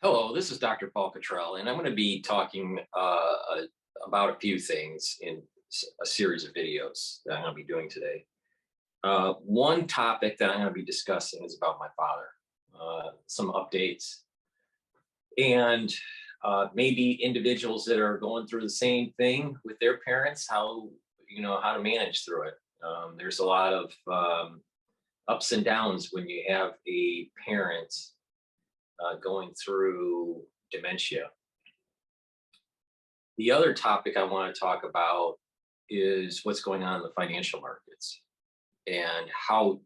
Hello, this is DrPaulCottrell, and I'm going to be talking about a few things in a series of videos that I'm going to be doing today. One topic that I'm going to be discussing is about my father, some updates, and maybe individuals that are going through the same thing with their parents, how to manage through it. There's a lot of ups and downs when you have a parent going through dementia. The other topic I want to talk about is what's going on in the financial markets and how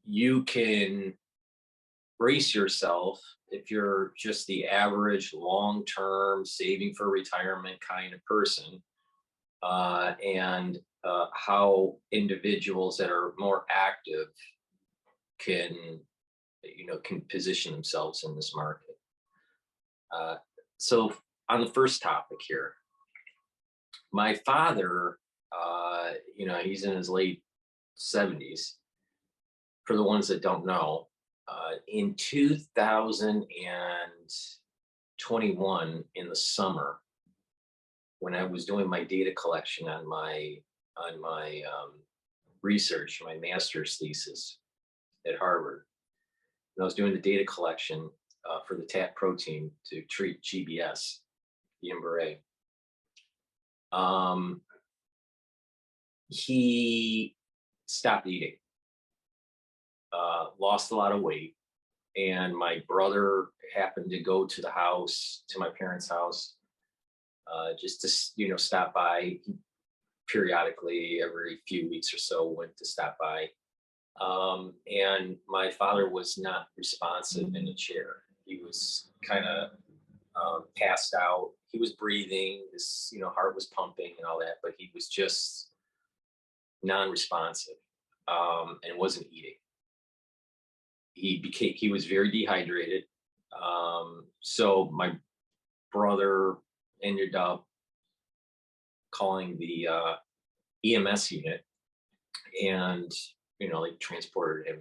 you can brace yourself if you're just the average long-term saving for retirement kind of person, and how individuals that are more active can position themselves in this market. So on the first topic here, my father, he's in his late 70s. For the ones that don't know, in 2021, in the summer, when I was doing my data collection on my research, my master's thesis at Harvard, and I was doing the data collection for the TAP protein to treat GBS, Guillain-Barré. He stopped eating, lost a lot of weight, and my brother happened to go to my parents' house, just to stop by. He periodically, every few weeks or so, went to stop by. And my father was not responsive in a chair. He was kind of passed out. He was breathing, his heart was pumping and all that, but he was just non-responsive, and wasn't eating. He was very dehydrated. So my brother ended up calling the EMS unit, and they transported him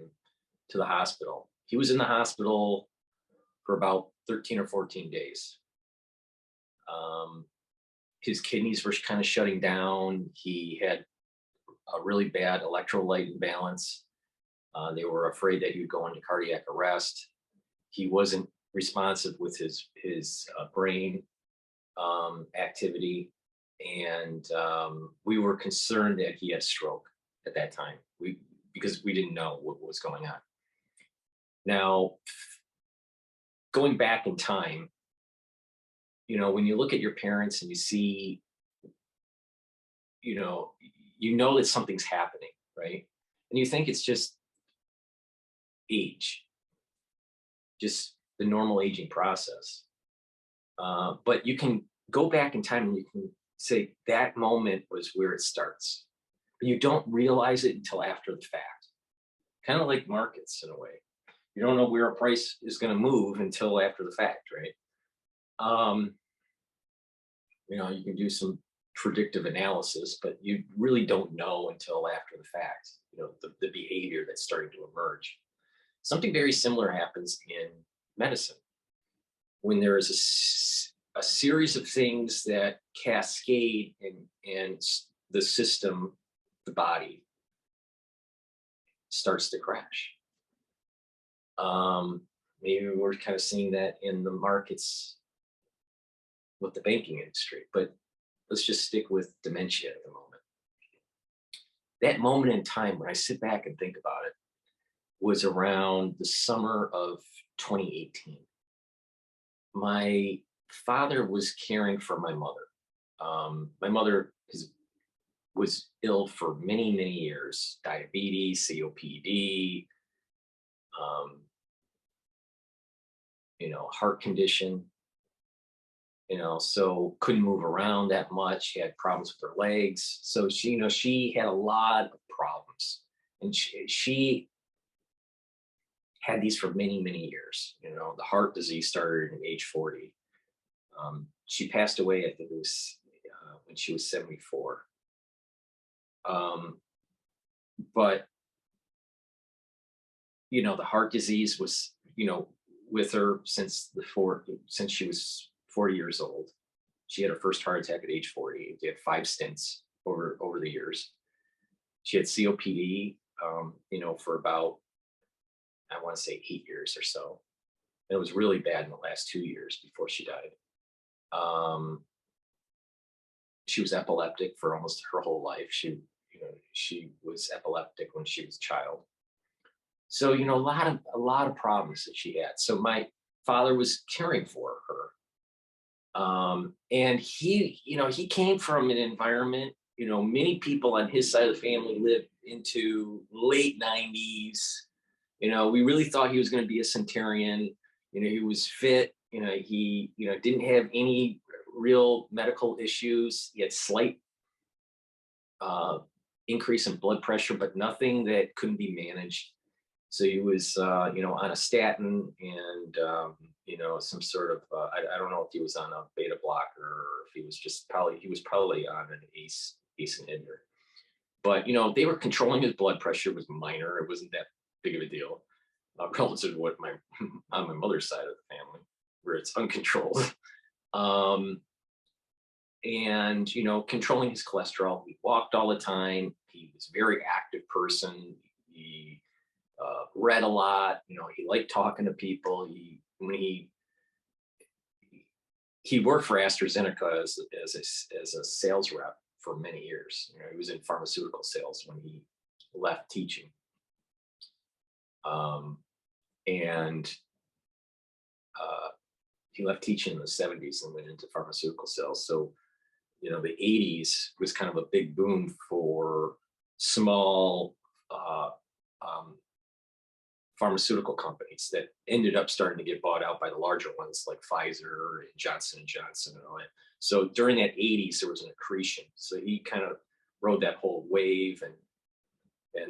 to the hospital. He was in the hospital for about 13 or 14 days. His kidneys were kind of shutting down. He had a really bad electrolyte imbalance. They were afraid that he would go into cardiac arrest. He wasn't responsive with his brain activity, and we were concerned that he had stroke at that time. Because we didn't know what was going on. Now, going back in time, when you look at your parents and you see, that something's happening, right? And you think it's just age, just the normal aging process. But you can go back in time and you can say that moment was where it starts. But you don't realize it until after the fact. Kind of like markets in a way. You don't know where a price is going to move until after the fact, right? You can do some predictive analysis, but you really don't know until after the fact, the behavior that's starting to emerge. Something very similar happens in medicine. When there is a series of things that cascade and the system, the body, starts to crash. Maybe we're kind of seeing that in the markets with the banking industry, but let's just stick with dementia at the moment. That moment in time, when I sit back and think about it, was around the summer of 2018. My father was caring for my mother. My mother was ill for many, many years: diabetes, COPD, heart condition, so couldn't move around that much. She had problems with her legs. So she had a lot of problems, and she had these for many, many years. The heart disease started at age 40. She passed away, I think it was when she was 74. But the heart disease was with her since she was 40 years old. She had her first heart attack at age 40. They had 5 stents over the years. She had COPD, for about, I want to say 8 years or so. And it was really bad in the last 2 years before she died. Um, she was epileptic for almost her whole life. She was epileptic when she was a child. So, a lot of problems that she had. So my father was caring for her. And he came from an environment, many people on his side of the family lived into late 90s. We really thought he was going to be a centenarian. He was fit. He, didn't have any real medical issues. He had slight uh, increase in blood pressure, but nothing that couldn't be managed. So he was, on a statin and, some sort of, I don't know if he was on a beta blocker or if he was probably on an ACE inhibitor. But, they were controlling his blood pressure. It was minor. It wasn't that big of a deal relative to what on my mother's side of the family, where it's uncontrolled. Um, and, controlling his cholesterol. He walked all the time. He was a very active person. He read a lot. He liked talking to people. He worked for AstraZeneca as a sales rep for many years. He was in pharmaceutical sales when he left teaching. And he left teaching in the 70s and went into pharmaceutical sales. So, the 80s was kind of a big boom for small pharmaceutical companies that ended up starting to get bought out by the larger ones like Pfizer and Johnson and Johnson and all that. So during that 80s, there was an accretion. So he kind of rode that whole wave and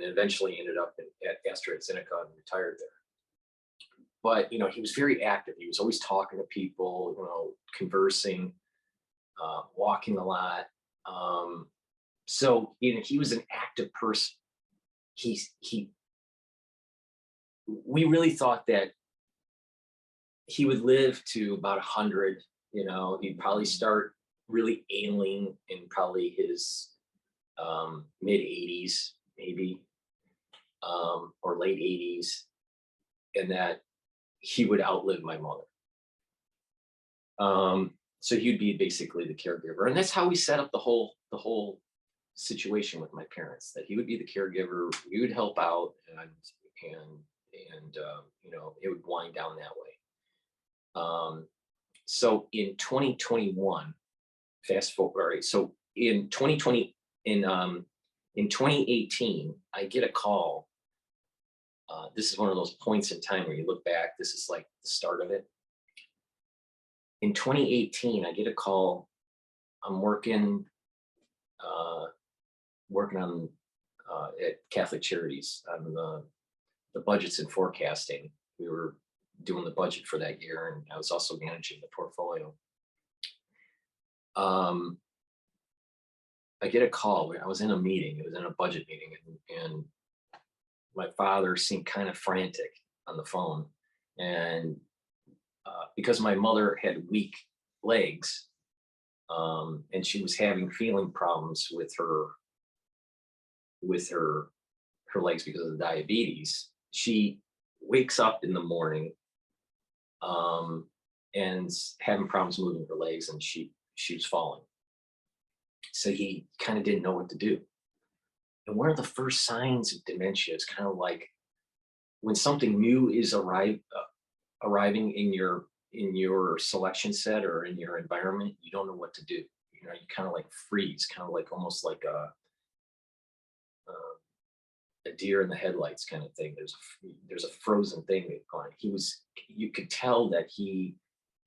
eventually ended up at AstraZeneca and retired there. But, he was very active. He was always talking to people, conversing, walking a lot. So, he was an active person. We really thought that he would live to about 100. He'd probably start really ailing in probably his mid 80s, maybe, or late 80s, and that he would outlive my mother. So he'd be basically the caregiver, and that's how we set up the whole situation with my parents. That he would be the caregiver, we would help out, and it would wind down that way. So in 2021, fast forward. All right, so in 2018, I get a call. This is one of those points in time where you look back. This is like the start of it. In 2018, I get a call. I'm working on at Catholic Charities on the budgets and forecasting. We were doing the budget for that year, and I was also managing the portfolio. I get a call. I was in a meeting. It was in a budget meeting, and my father seemed kind of frantic on the phone. And because my mother had weak legs, and she was having feeling problems with her legs because of the diabetes, she wakes up in the morning and having problems moving her legs, and she was falling. So he kind of didn't know what to do. And one of the first signs of dementia is kind of like when something new is arriving in your selection set or in your environment, you don't know what to do. You kind of like freeze, kind of like almost like a deer in the headlights kind of thing. There's a frozen thing going. You could tell that he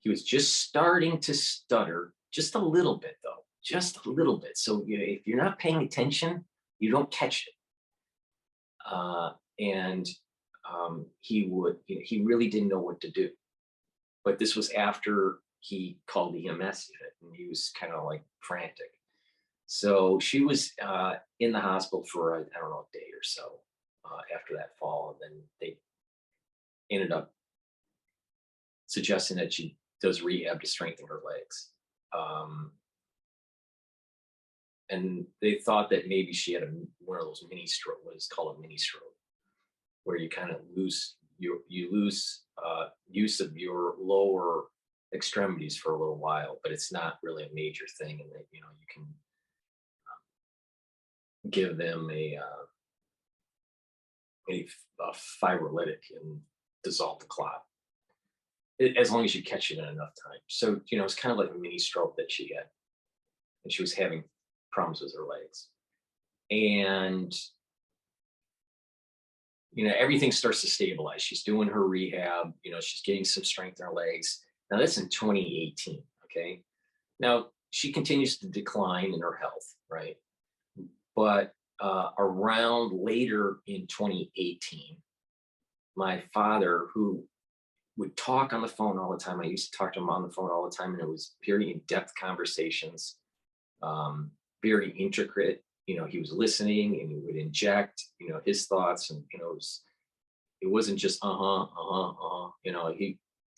was just starting to stutter, just a little bit though, just a little bit. So if you're not paying attention, you don't catch it. And he really didn't know what to do. But this was after he called the EMS unit, and he was kind of like frantic. So she was in the hospital for, I don't know, a day or so after that fall. And then they ended up suggesting that she does rehab to strengthen her legs. And they thought that maybe she had one of those mini stroke, what is called a mini stroke, where you kind of lose use of your lower extremities for a little while, but it's not really a major thing, and that you can give them a fibrolytic and dissolve the clot, as long as you catch it in enough time. So it's kind of like a mini stroke that she had, and she was having problems with her legs, and everything starts to stabilize. She's doing her rehab. She's getting some strength in her legs. Now that's in 2018. Okay. Now she continues to decline in her health, right? But around later in 2018, my father, who would talk on the phone all the time, I used to talk to him on the phone all the time, and it was very in-depth conversations, very intricate. He was listening, and he would inject, his thoughts, and it wasn't just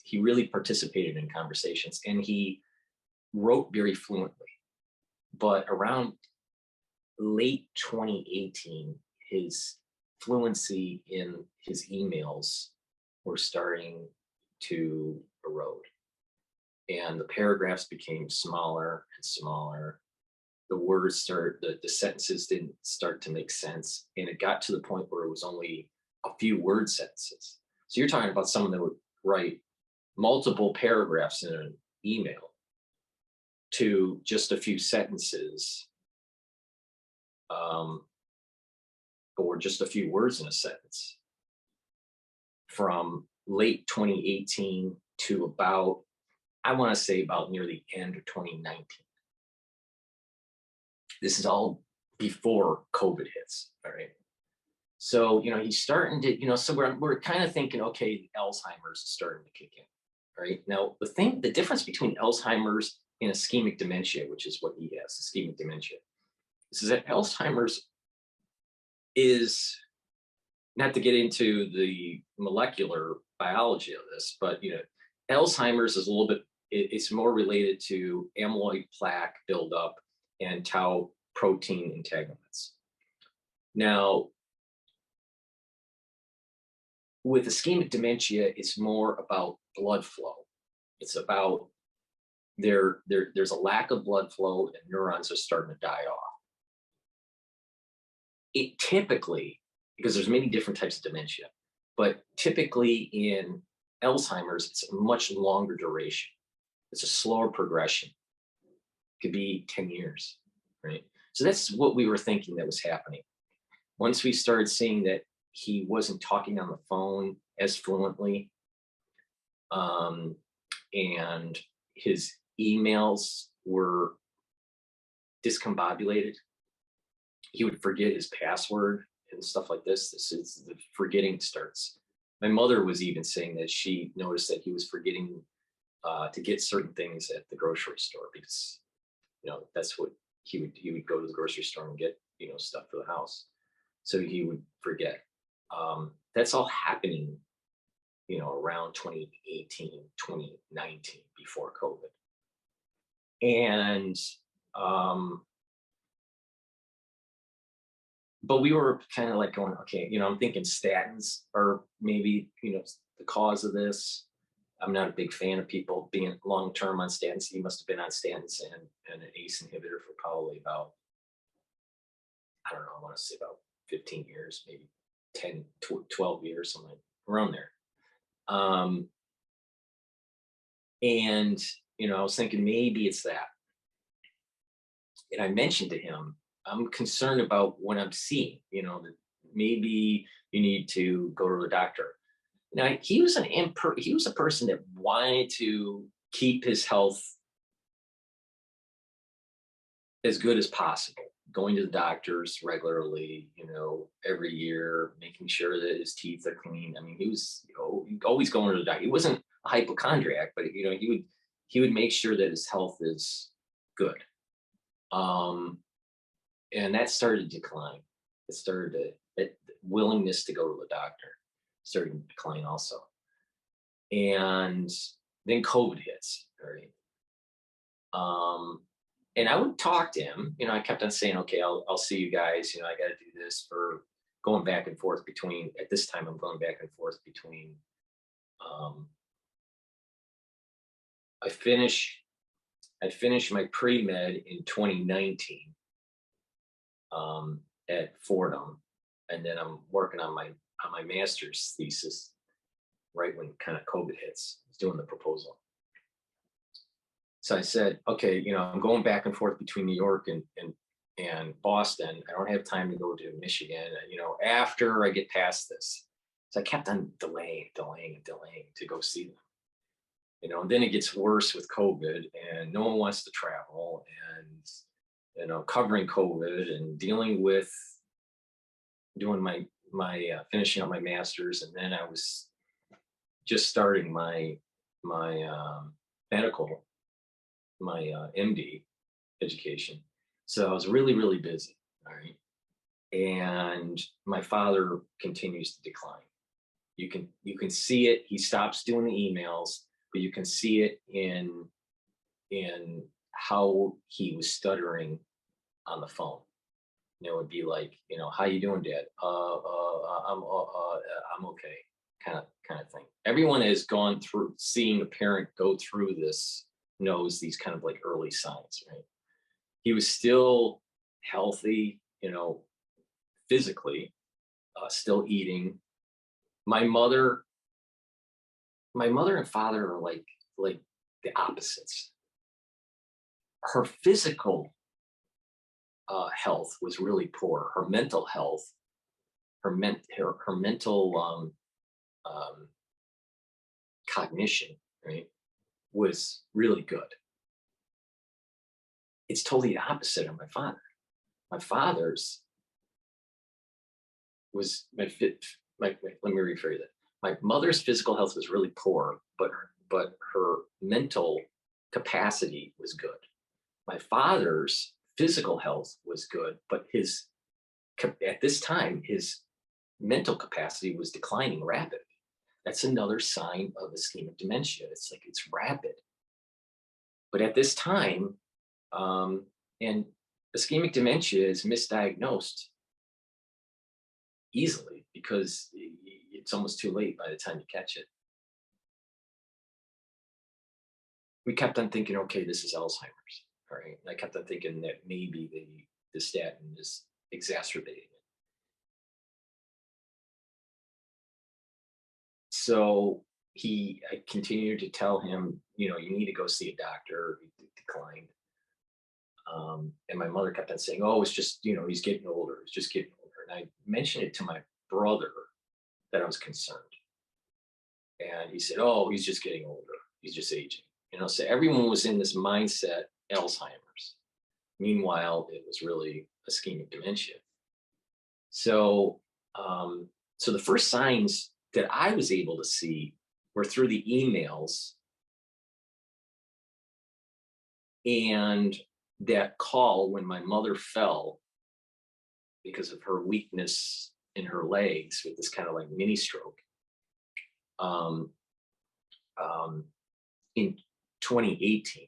he really participated in conversations, and he wrote very fluently. But around late 2018, his fluency in his emails were starting to erode, and the paragraphs became smaller and smaller. The words the sentences didn't start to make sense, and it got to the point where it was only a few word sentences. So you're talking about someone that would write multiple paragraphs in an email to just a few sentences, or just a few words in a sentence, from late 2018 to about, I want to say, about near the end of 2019. This is all before COVID hits. All right. So, he's starting to, so we're kind of thinking, okay, Alzheimer's is starting to kick in. Right. Now, the difference between Alzheimer's and ischemic dementia, which is what he has, ischemic dementia, is that Alzheimer's is, not to get into the molecular biology of this, but, Alzheimer's is a little bit, it's more related to amyloid plaque buildup and tau protein entanglements. Now, with ischemic dementia, it's more about blood flow. It's about there's a lack of blood flow, and neurons are starting to die off. It typically, because there's many different types of dementia, but typically in Alzheimer's, it's a much longer duration. It's a slower progression. It could be 10 years, right? So that's what we were thinking that was happening. Once we started seeing that he wasn't talking on the phone as fluently, and his emails were discombobulated. He would forget his password and stuff like this. This is the forgetting starts. My mother was even saying that she noticed that he was forgetting to get certain things at the grocery store, because that's what he would go to the grocery store and get stuff for the house. So he would forget. That's all happening around 2018, 2019, before COVID. And but we were kind of like going, okay, I'm thinking statins are maybe the cause of this. I'm not a big fan of people being long-term on statins. He must have been on statins and an ACE inhibitor for probably about, I don't know, I want to say about 15 years, maybe 10, 12 years, something around there. And, I was thinking maybe it's that. And I mentioned to him, I'm concerned about what I'm seeing, that maybe you need to go to the doctor. Now, he was a person that wanted to keep his health as good as possible, going to the doctors regularly, every year, making sure that his teeth are clean. I mean, he was always going to the doctor. He wasn't a hypochondriac, but he would make sure that his health is good. And that started to decline. That willingness to go to the doctor started to decline also. And Then COVID hits, right? And I would talk to him. I kept on saying, okay, I'll see you guys. I got to do this for going back and forth between. At this time, I'm going back and forth between. Um, I finish I finished my pre-med in 2019 at Fordham, and then I'm working on my master's thesis right when kind of COVID hits. I was doing the proposal. So I said, okay, I'm going back and forth between New York and Boston. I don't have time to go to Michigan, after I get past this. So I kept on delaying to go see them. And then it gets worse with COVID, and no one wants to travel, and covering COVID and dealing with doing my finishing up my master's, and then I was just starting my medical, my MD education. So I was really, really busy. All right. And my father continues to decline. You can see it. He stops doing the emails, but you can see it in how he was stuttering on the phone. It would be like, how you doing, Dad? I'm okay, kind of thing. Everyone has gone through, seeing a parent go through this knows these kind of like early signs, right? He was still healthy, physically, still eating. My mother and father are like the opposites. Her physical health was really poor. Her mental health, her mental cognition, right, was really good. It's totally the opposite of my father. My father's was let me rephrase it. My mother's physical health was really poor, but her mental capacity was good. My father's physical health was good, but at this time his mental capacity was declining rapidly. That's another sign of ischemic dementia. It's like it's rapid. But at this time, and ischemic dementia is misdiagnosed easily because it's almost too late by the time you catch it. We kept on thinking, okay, this is Alzheimer's. All right. And I kept on thinking that maybe the statin is exacerbating it. So I continued to tell him, you need to go see a doctor. He declined. And my mother kept on saying, oh, it's just, he's getting older. He's just getting older. And I mentioned it to my brother that I was concerned. And he said, oh, he's just getting older. He's just aging. So everyone was in this mindset, Alzheimer's. Meanwhile, it was really ischemic dementia. So, so the first signs that I was able to see were through the emails and that call when my mother fell because of her weakness in her legs with this kind of like mini stroke in 2018.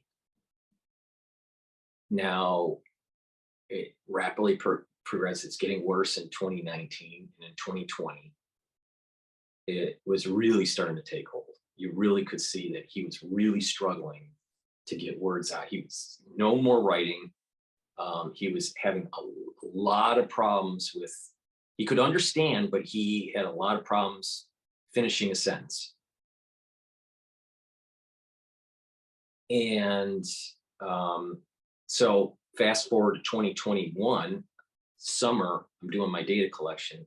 Now it rapidly progressed. It's getting worse in 2019, and in 2020 it was really starting to take hold. You really could see that he was really struggling to get words out. He was no more writing. He was having a lot of problems with, he could understand, but he had a lot of problems finishing a sentence. And so fast forward to 2021, summer, I'm doing my data collection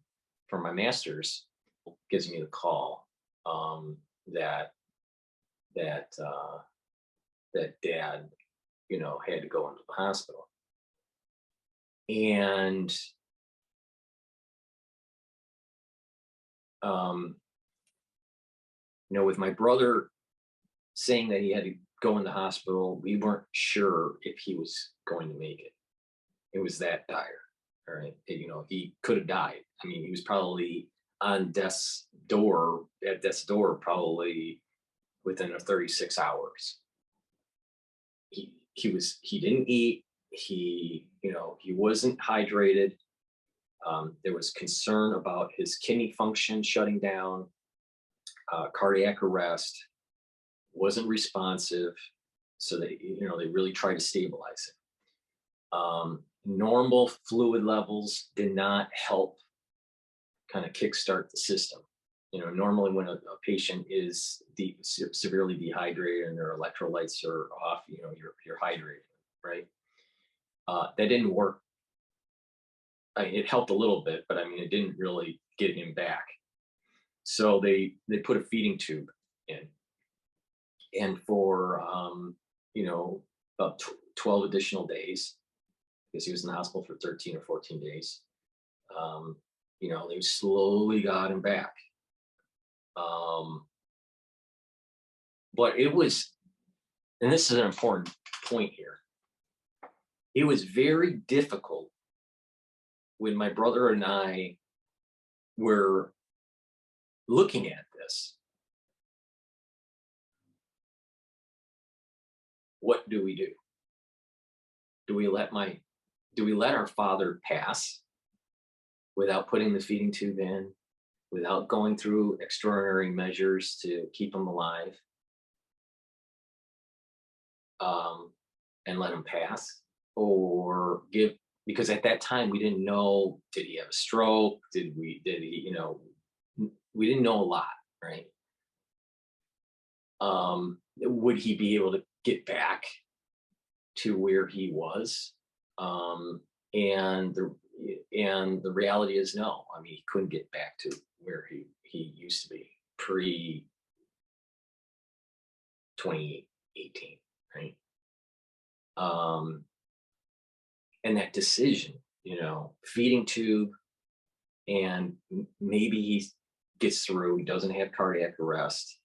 for my master's, gives me the call that dad, had to go into the hospital. And with my brother saying that he had to go in the hospital, we weren't sure if he was going to make it. It was that dire. All right. He could have died. I mean, he was probably on death's door, probably within 36 hours. He didn't eat. He wasn't hydrated. There was concern about his kidney function shutting down, cardiac arrest, wasn't responsive. So they really tried to stabilize him. Normal fluid levels did not help kind of kickstart the system. Normally when a patient is severely dehydrated and their electrolytes are off, you're hydrated, right? That didn't work. I mean, it helped a little bit, but I mean, it didn't really get him back. So they put a feeding tube in, and for about 12 additional days, because he was in the hospital for 13 or 14 days. They slowly got him back. But it was, and this is an important point here, it was very difficult when my brother and I were looking at this. What do we do? Do we let our father pass without putting the feeding tube in, without going through extraordinary measures to keep him alive, and let him pass? Or because at that time we didn't know, did he have a stroke? We didn't know a lot, right? Would he be able to get back to where he was? And the reality is no. I mean, he couldn't get back to where he used to be pre 2018, right? And that decision, feeding tube, and maybe he gets through, he doesn't have cardiac arrest,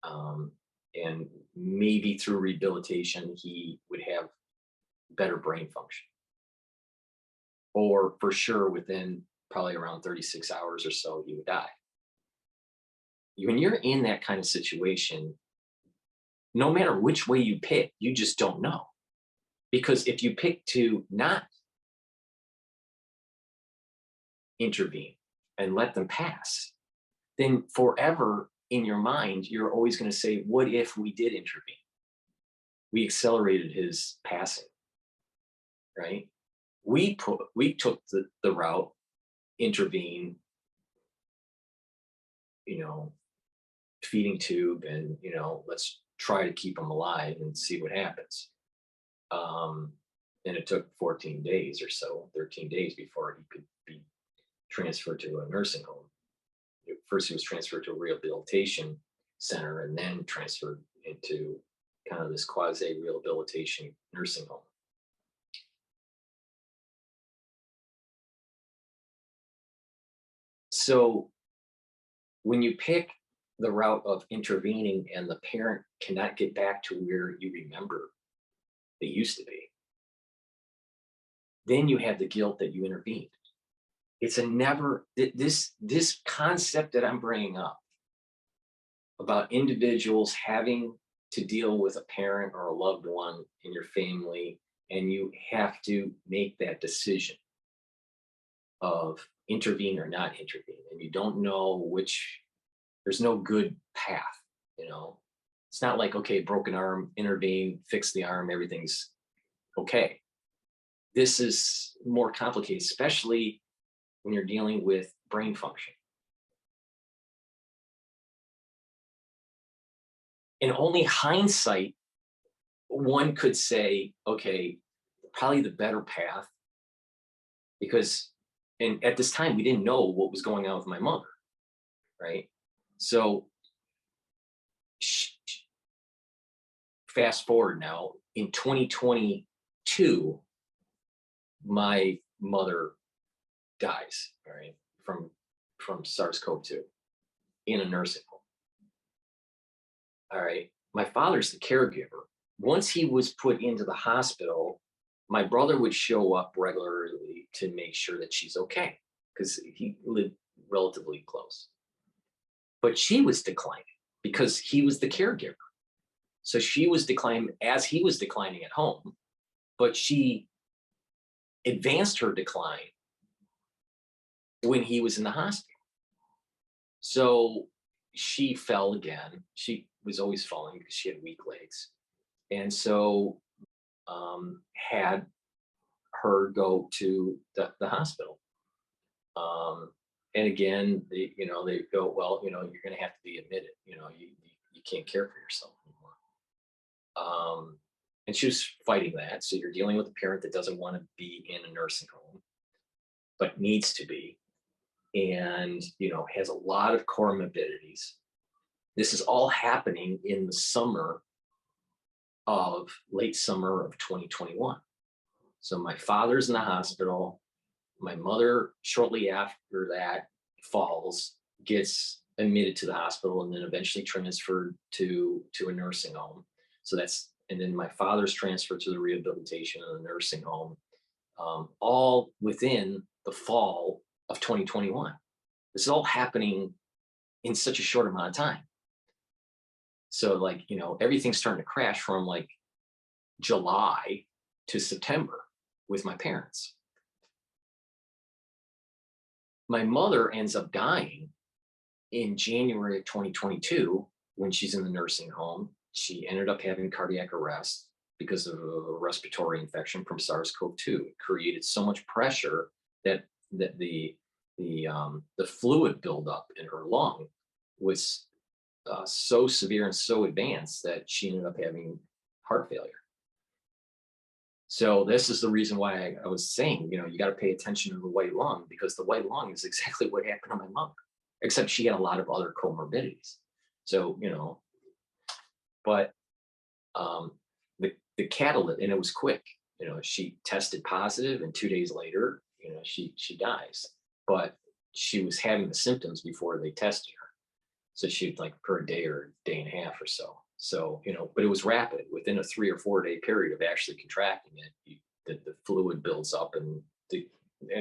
and maybe through rehabilitation, he would have better brain function. Or for sure, within probably around 36 hours or so, he would die. When you're in that kind of situation, no matter which way you pick, you just don't know. Because if you pick to not intervene and let them pass, then forever in your mind, you're always going to say, what if we did intervene? We accelerated his passing, right? We took the route, intervene, feeding tube, and, let's try to keep him alive and see what happens. And it took 14 days or so, 13 days before he could be transferred to a nursing home. First, he was transferred to a rehabilitation center and then transferred into kind of this quasi-rehabilitation nursing home. So when you pick the route of intervening and the parent cannot get back to where you remember they used to be, then you have the guilt that you intervened. It's this concept that I'm bringing up about individuals having to deal with a parent or a loved one in your family, and you have to make that decision of intervene or not intervene, and you don't know there's no good path. It's not like, okay, broken arm, intervene, fix the arm, everything's okay. This is more complicated, especially when you're dealing with brain function. In only hindsight, one could say, okay, probably the better path, because, and at this time, we didn't know what was going on with my mother, right? So fast forward now, in 2022, my mother dies, right, from SARS-CoV-2 in a nursing home. All right, my father's the caregiver. Once he was put into the hospital, my brother would show up regularly to make sure that she's okay, because he lived relatively close. But she was declining because he was the caregiver. So she was declining as he was declining at home, but she advanced her decline when he was in the hospital. So she fell again. She was always falling because she had weak legs. And so had her go to the hospital. And again, they go, well, you're going to have to be admitted. You can't care for yourself anymore. And she was fighting that. So you're dealing with a parent that doesn't want to be in a nursing home, but needs to be, and has a lot of comorbidities. This is all happening in the late summer of 2021. So my father's in the hospital. My mother, shortly after that, falls, gets admitted to the hospital, and then eventually transferred to a nursing home. And then my father's transferred to the rehabilitation of the nursing home, all within the fall of 2021. This is all happening in such a short amount of time. So everything's starting to crash from July to September with my parents. My mother ends up dying in January of 2022 when she's in the nursing home. She ended up having cardiac arrest because of a respiratory infection from SARS-CoV-2. It created so much pressure that the fluid buildup in her lung was so severe and so advanced that she ended up having heart failure. So this is the reason why I was saying, you got to pay attention to the white lung, because the white lung is exactly what happened to my mother, except she had a lot of other comorbidities. So, but the catalyst, and it was quick, she tested positive, and 2 days later, she dies. But she was having the symptoms before they tested her. So she'd for a day or a day and a half or so. So, but it was rapid. Within a 3 or 4 day period of actually contracting it, the fluid builds up, and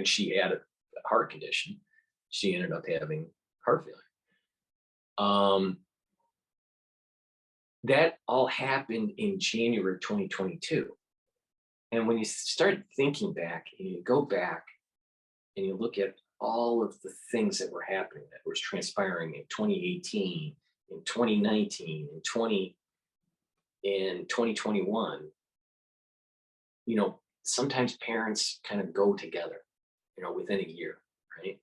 she had a heart condition. She ended up having heart failure. That all happened in January 2022. And when you start thinking back, and you go back and you look at all of the things that were happening, that was transpiring in 2018, in 2019, in 2021, sometimes parents kind of go together, within a year, right?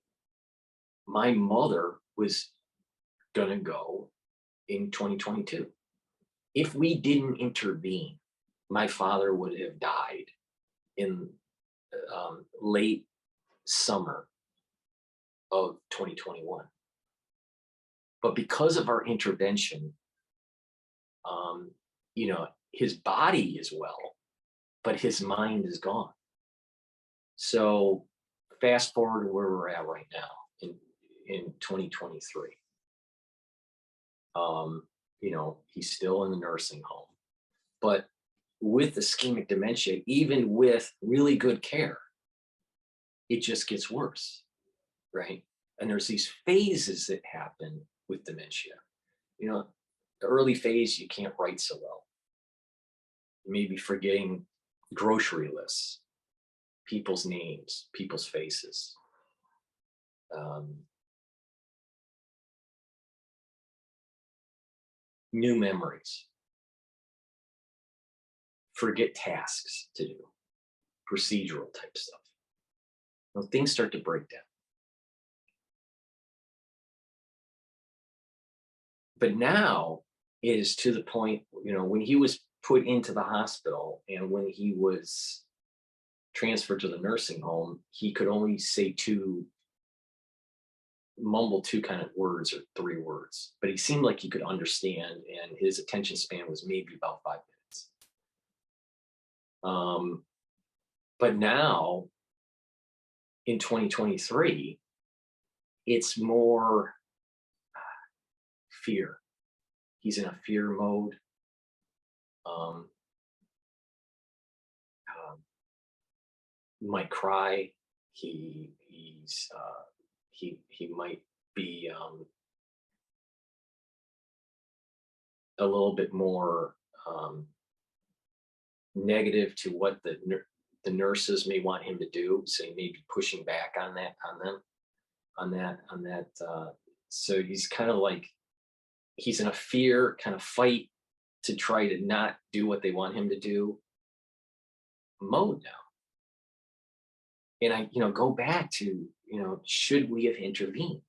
My mother was going to go in 2022. If we didn't intervene, my father would have died in late summer of 2021. But because of our intervention, his body is well, but his mind is gone. So fast forward to where we're at right now in 2023. He's still in the nursing home, but with ischemic dementia, even with really good care, it just gets worse, right? And there's these phases that happen with dementia. The early phase, you can't write so well. You may be forgetting grocery lists, people's names, people's faces. New memories. Forget tasks to do, procedural type stuff. Things start to break down. But now it is to the point, when he was put into the hospital and when he was transferred to the nursing home, he could only mumble 2 kind of words or 3 words, but he seemed like he could understand, and his attention span was maybe about 5 minutes. But now in 2023, it's more fear. He's in a fear mode. Might cry. He might be a little bit more negative to what the nurses may want him to do. So he may be pushing back on that, on them, on that. So he's kind of like, he's in a fear kind of fight to try to not do what they want him to do mode now. And I, go back to, should we have intervened?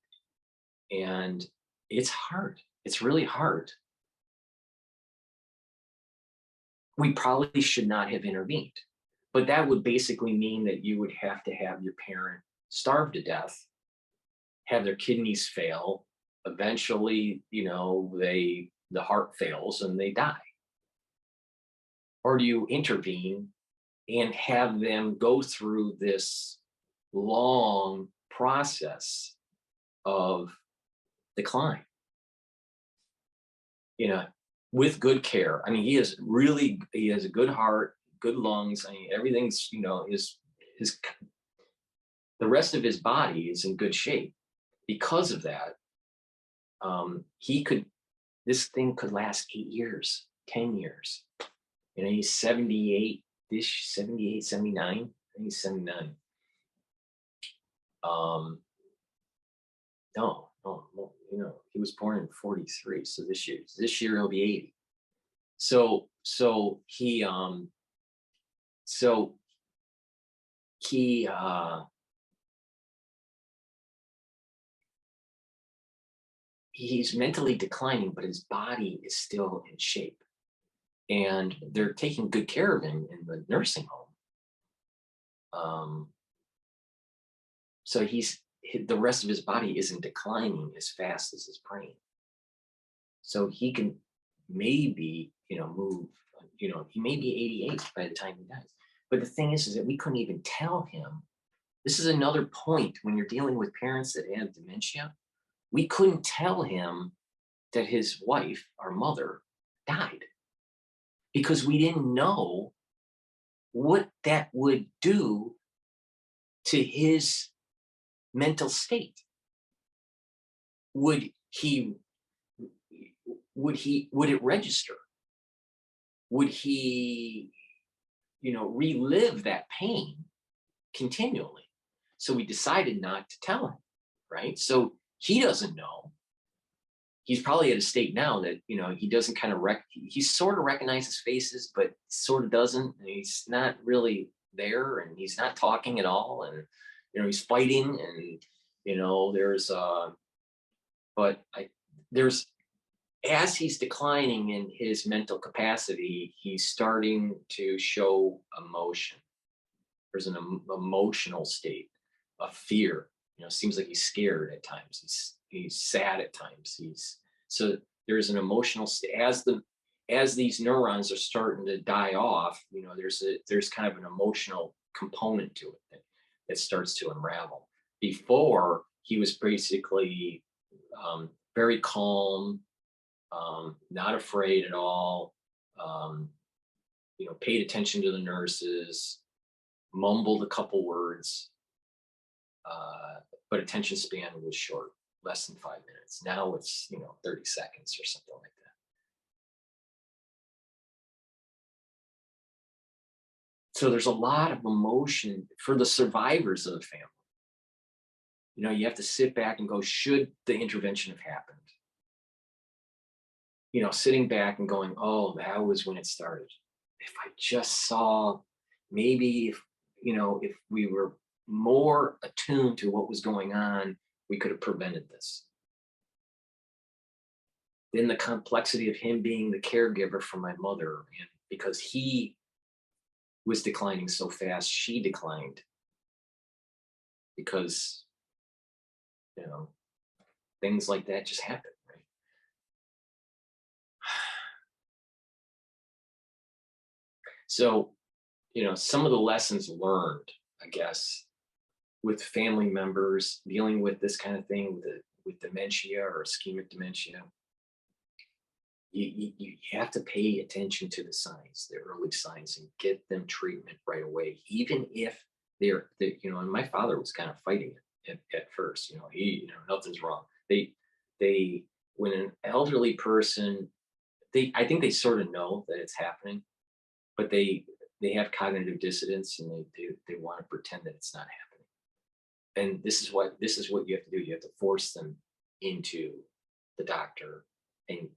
And it's hard. It's really hard. We probably should not have intervened. But that would basically mean that you would have to have your parent starve to death, have their kidneys fail. Eventually, the heart fails and they die. Or do you intervene and have them go through this long process of decline? With good care. I mean, he has a good heart, good lungs. I mean, everything's, his the rest of his body is in good shape. Because of that, this thing could last 8 years, 10 years. He's 78, 78, 79. I think he's 79. No, he was born in 43. So this year he'll be 80. So he he's mentally declining, but his body is still in shape. And they're taking good care of him in the nursing home. So the rest of his body isn't declining as fast as his brain. So he can maybe, move, he may be 88 by the time he dies. But the thing is that we couldn't even tell him. This is another point when you're dealing with parents that have dementia. We couldn't tell him that his wife, our mother, died because we didn't know what that would do to his mental state. Would it register? Would he, relive that pain continually? So we decided not to tell him, right? So he doesn't know. He's probably at a state now that, he doesn't kind of he sort of recognizes faces, but sort of doesn't. And he's not really there, and he's not talking at all. And, he's fighting, and, as he's declining in his mental capacity, he's starting to show emotion. There's an emotional state of fear. Seems like he's scared at times. He's sad at times. So there's an emotional state as these neurons are starting to die off. There's kind of an emotional component to it that starts to unravel. Before, he was basically very calm, not afraid at all. Paid attention to the nurses, mumbled a couple words. But attention span was short, less than 5 minutes. Now it's, 30 seconds or something like that. So there's a lot of emotion for the survivors of the family. You have to sit back and go, should the intervention have happened? Sitting back and going, oh, that was when it started. If I just saw, maybe if we were more attuned to what was going on, we could have prevented this. Then the complexity of him being the caregiver for my mother, and because he was declining so fast, she declined because, things like that just happen, right? So, some of the lessons learned, I guess, with family members dealing with this kind of thing, with dementia or ischemic dementia, you have to pay attention to the signs, the early signs, and get them treatment right away, even if they're and my father was kind of fighting it at first. Nothing's wrong. When an elderly person, I think they sort of know that it's happening, but they have cognitive dissonance, and they want to pretend that it's not happening. And this is what you have to do. You have to force them into the doctor and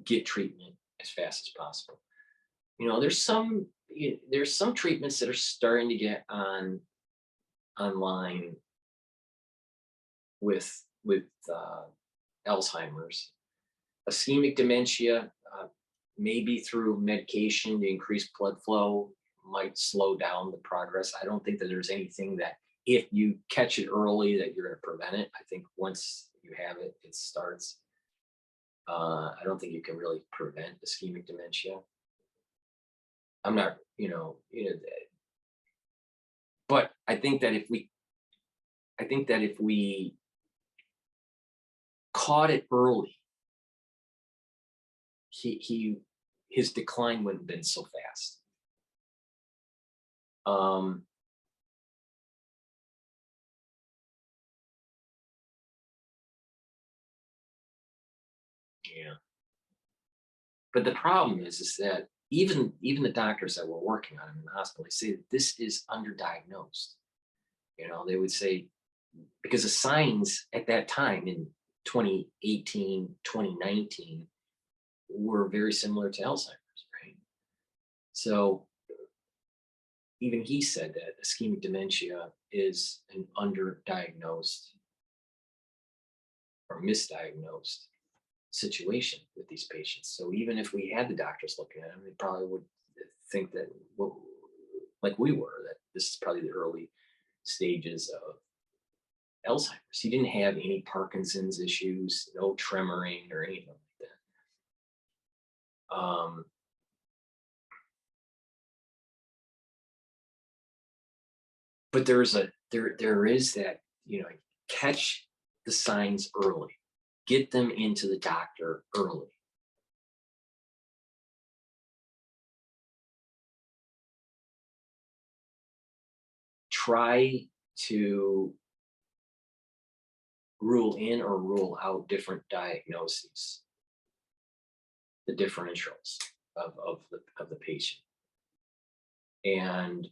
get treatment as fast as possible. There's some treatments that are starting to get online with Alzheimer's, ischemic dementia. Maybe through medication to increase blood flow might slow down the progress. I don't think that there's anything that if you catch it early that you're going to prevent it. I think once you have it, it starts. I don't think you can really prevent ischemic dementia. I'm not, but I think that if we caught it early, his decline wouldn't have been so fast. Um, yeah. But the problem is that even the doctors that were working on him in the hospital, they say that this is underdiagnosed. They would say because the signs at that time in 2018, 2019 were very similar to Alzheimer's, right? So even he said that ischemic dementia is an underdiagnosed or misdiagnosed situation with these patients. So even if we had the doctors looking at them, they probably would think that, well, like we were, that this is probably the early stages of Alzheimer's. He didn't have any Parkinson's issues, no tremoring or anything like that. But there is that, catch the signs early, get them into the doctor early. Try to rule in or rule out different diagnoses, the differentials of the patient. And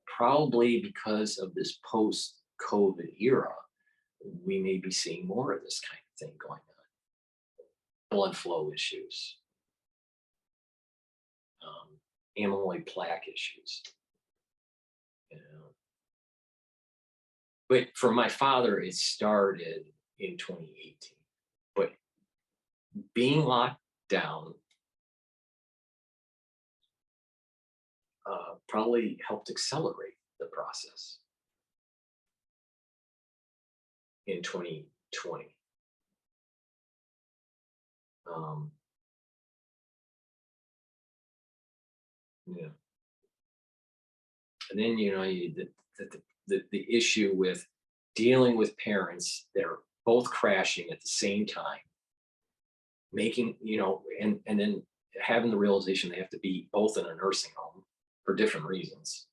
probably because of this post-COVID era, we may be seeing more of this kind of thing going on. Blood flow issues, amyloid plaque issues. But for my father, it started in 2018. But being locked down probably helped accelerate the process in 2020. Yeah. And then, the issue with dealing with parents that are both crashing at the same time, making, and then having the realization they have to be both in a nursing home for different reasons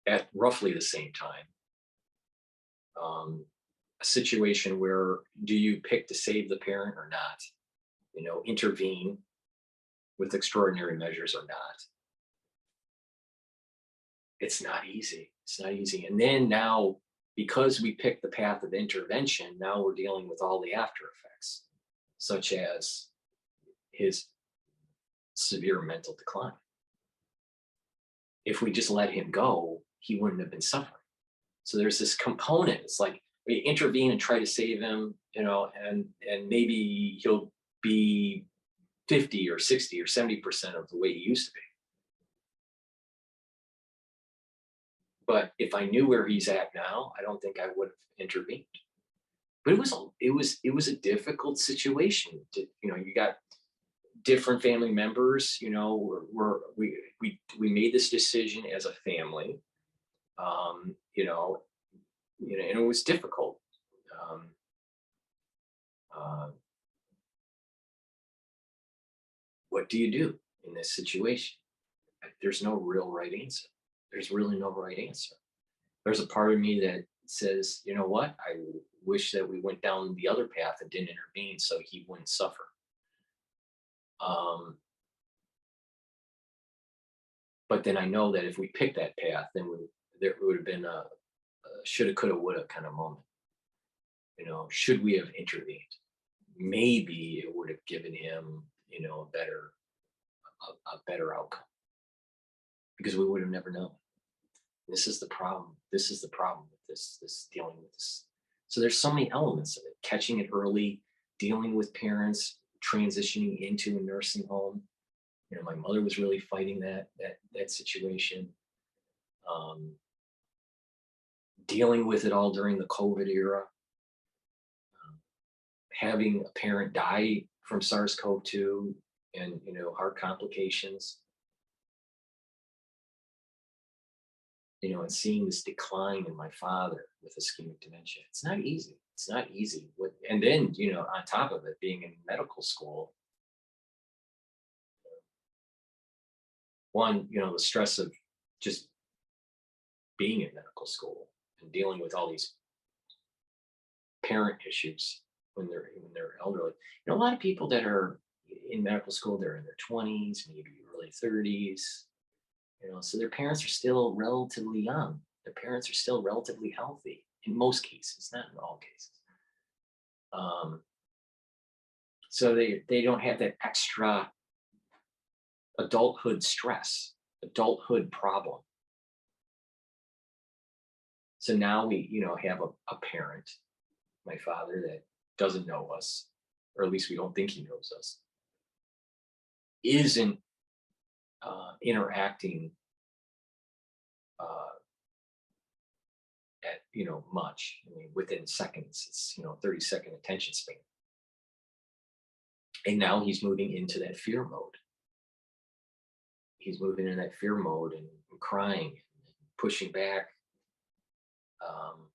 at roughly the same time. A situation where do you pick to save the parent or not? Intervene with extraordinary measures or not? It's not easy. It's not easy. And then now, because we picked the path of intervention, now we're dealing with all the after effects, such as his severe mental decline. If we just let him go, he wouldn't have been suffering. So there's this component. It's like we intervene and try to save him, and maybe he'll be 50 or 60 or 70% of the way he used to be. But if I knew where he's at now, I don't think I would have intervened. But it was a difficult situation. You got different family members. We made this decision as a family. And it was difficult. What do you do in this situation? There's no real right answer. There's really no right answer. There's a part of me that says, you know what? I wish that we went down the other path and didn't intervene so he wouldn't suffer. Um, but then I know that if we picked that path, then there would have been a shoulda, coulda, woulda kind of moment. Should we have intervened? Maybe it would have given him, a better outcome because we would have never known. This is the problem. This is the problem with this dealing with this. So there's so many elements of it. Catching it early, dealing with parents, transitioning into a nursing home. My mother was really fighting that situation. Um, Dealing with it all during the COVID era, having a parent die from SARS-CoV-2 and heart complications, and seeing this decline in my father with ischemic dementia. It's not easy. It's not easy. And then, on top of it, being in medical school, one, the stress of just being in medical school and dealing with all these parent issues when they're elderly. A lot of people that are in medical school, they're in their 20s, maybe early 30s, so their parents are still relatively young. Their parents are still relatively healthy in most cases, not in all cases. So they don't have that extra adulthood stress, adulthood problem. So now we, have a parent, my father, that doesn't know us, or at least we don't think he knows us, isn't interacting uh, at much. I mean, within seconds, it's 30-second attention span, and now he's moving into that fear mode. He's moving in that fear mode and crying and pushing back. Um,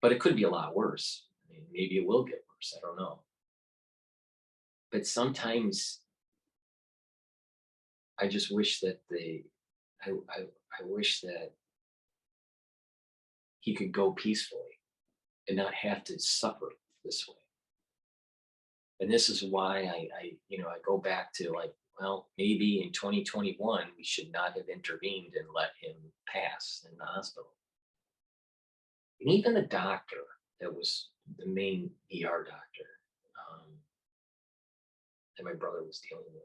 but it could be a lot worse. I mean, maybe it will get worse. I don't know. But sometimes I just wish that I wish that he could go peacefully and not have to suffer this way. And this is why I go back to, like, well, maybe in 2021 we should not have intervened and let him pass in the hospital. And even the doctor that was the main ER doctor, that my brother was dealing with,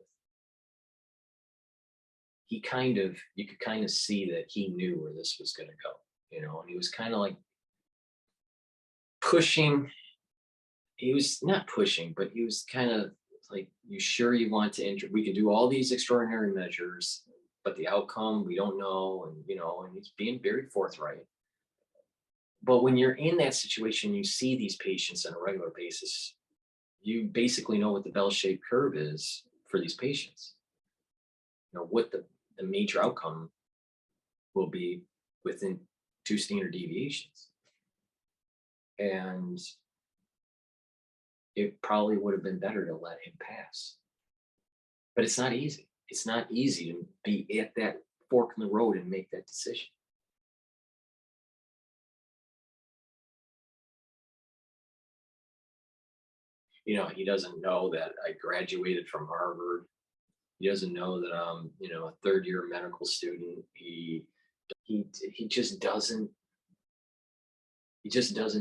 you could kind of see that he knew where this was going to go, and he was kind of like pushing. He was not pushing, but he was kind of like, you sure you want to enter? We can do all these extraordinary measures, but the outcome, we don't know. And he's being very forthright. But when you're in that situation, you see these patients on a regular basis, you basically know what the bell-shaped curve is for these patients. What the major outcome will be within 2 standard deviations. And it probably would have been better to let him pass. But it's not easy. It's not easy to be at that fork in the road and make that decision. He doesn't know that I graduated from Harvard. He doesn't know that I'm, a third year medical student. He just doesn't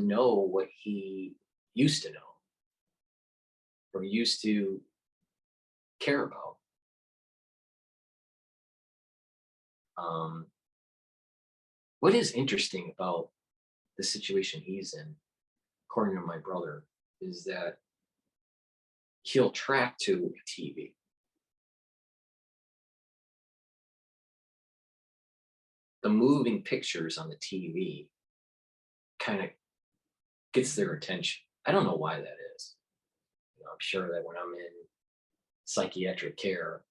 know what he used to know or used to care about. What is interesting about the situation he's in, according to my brother, is that he'll track to a TV. The moving pictures on the TV kind of gets their attention. I don't know why that is. I'm sure that when I'm in psychiatric care,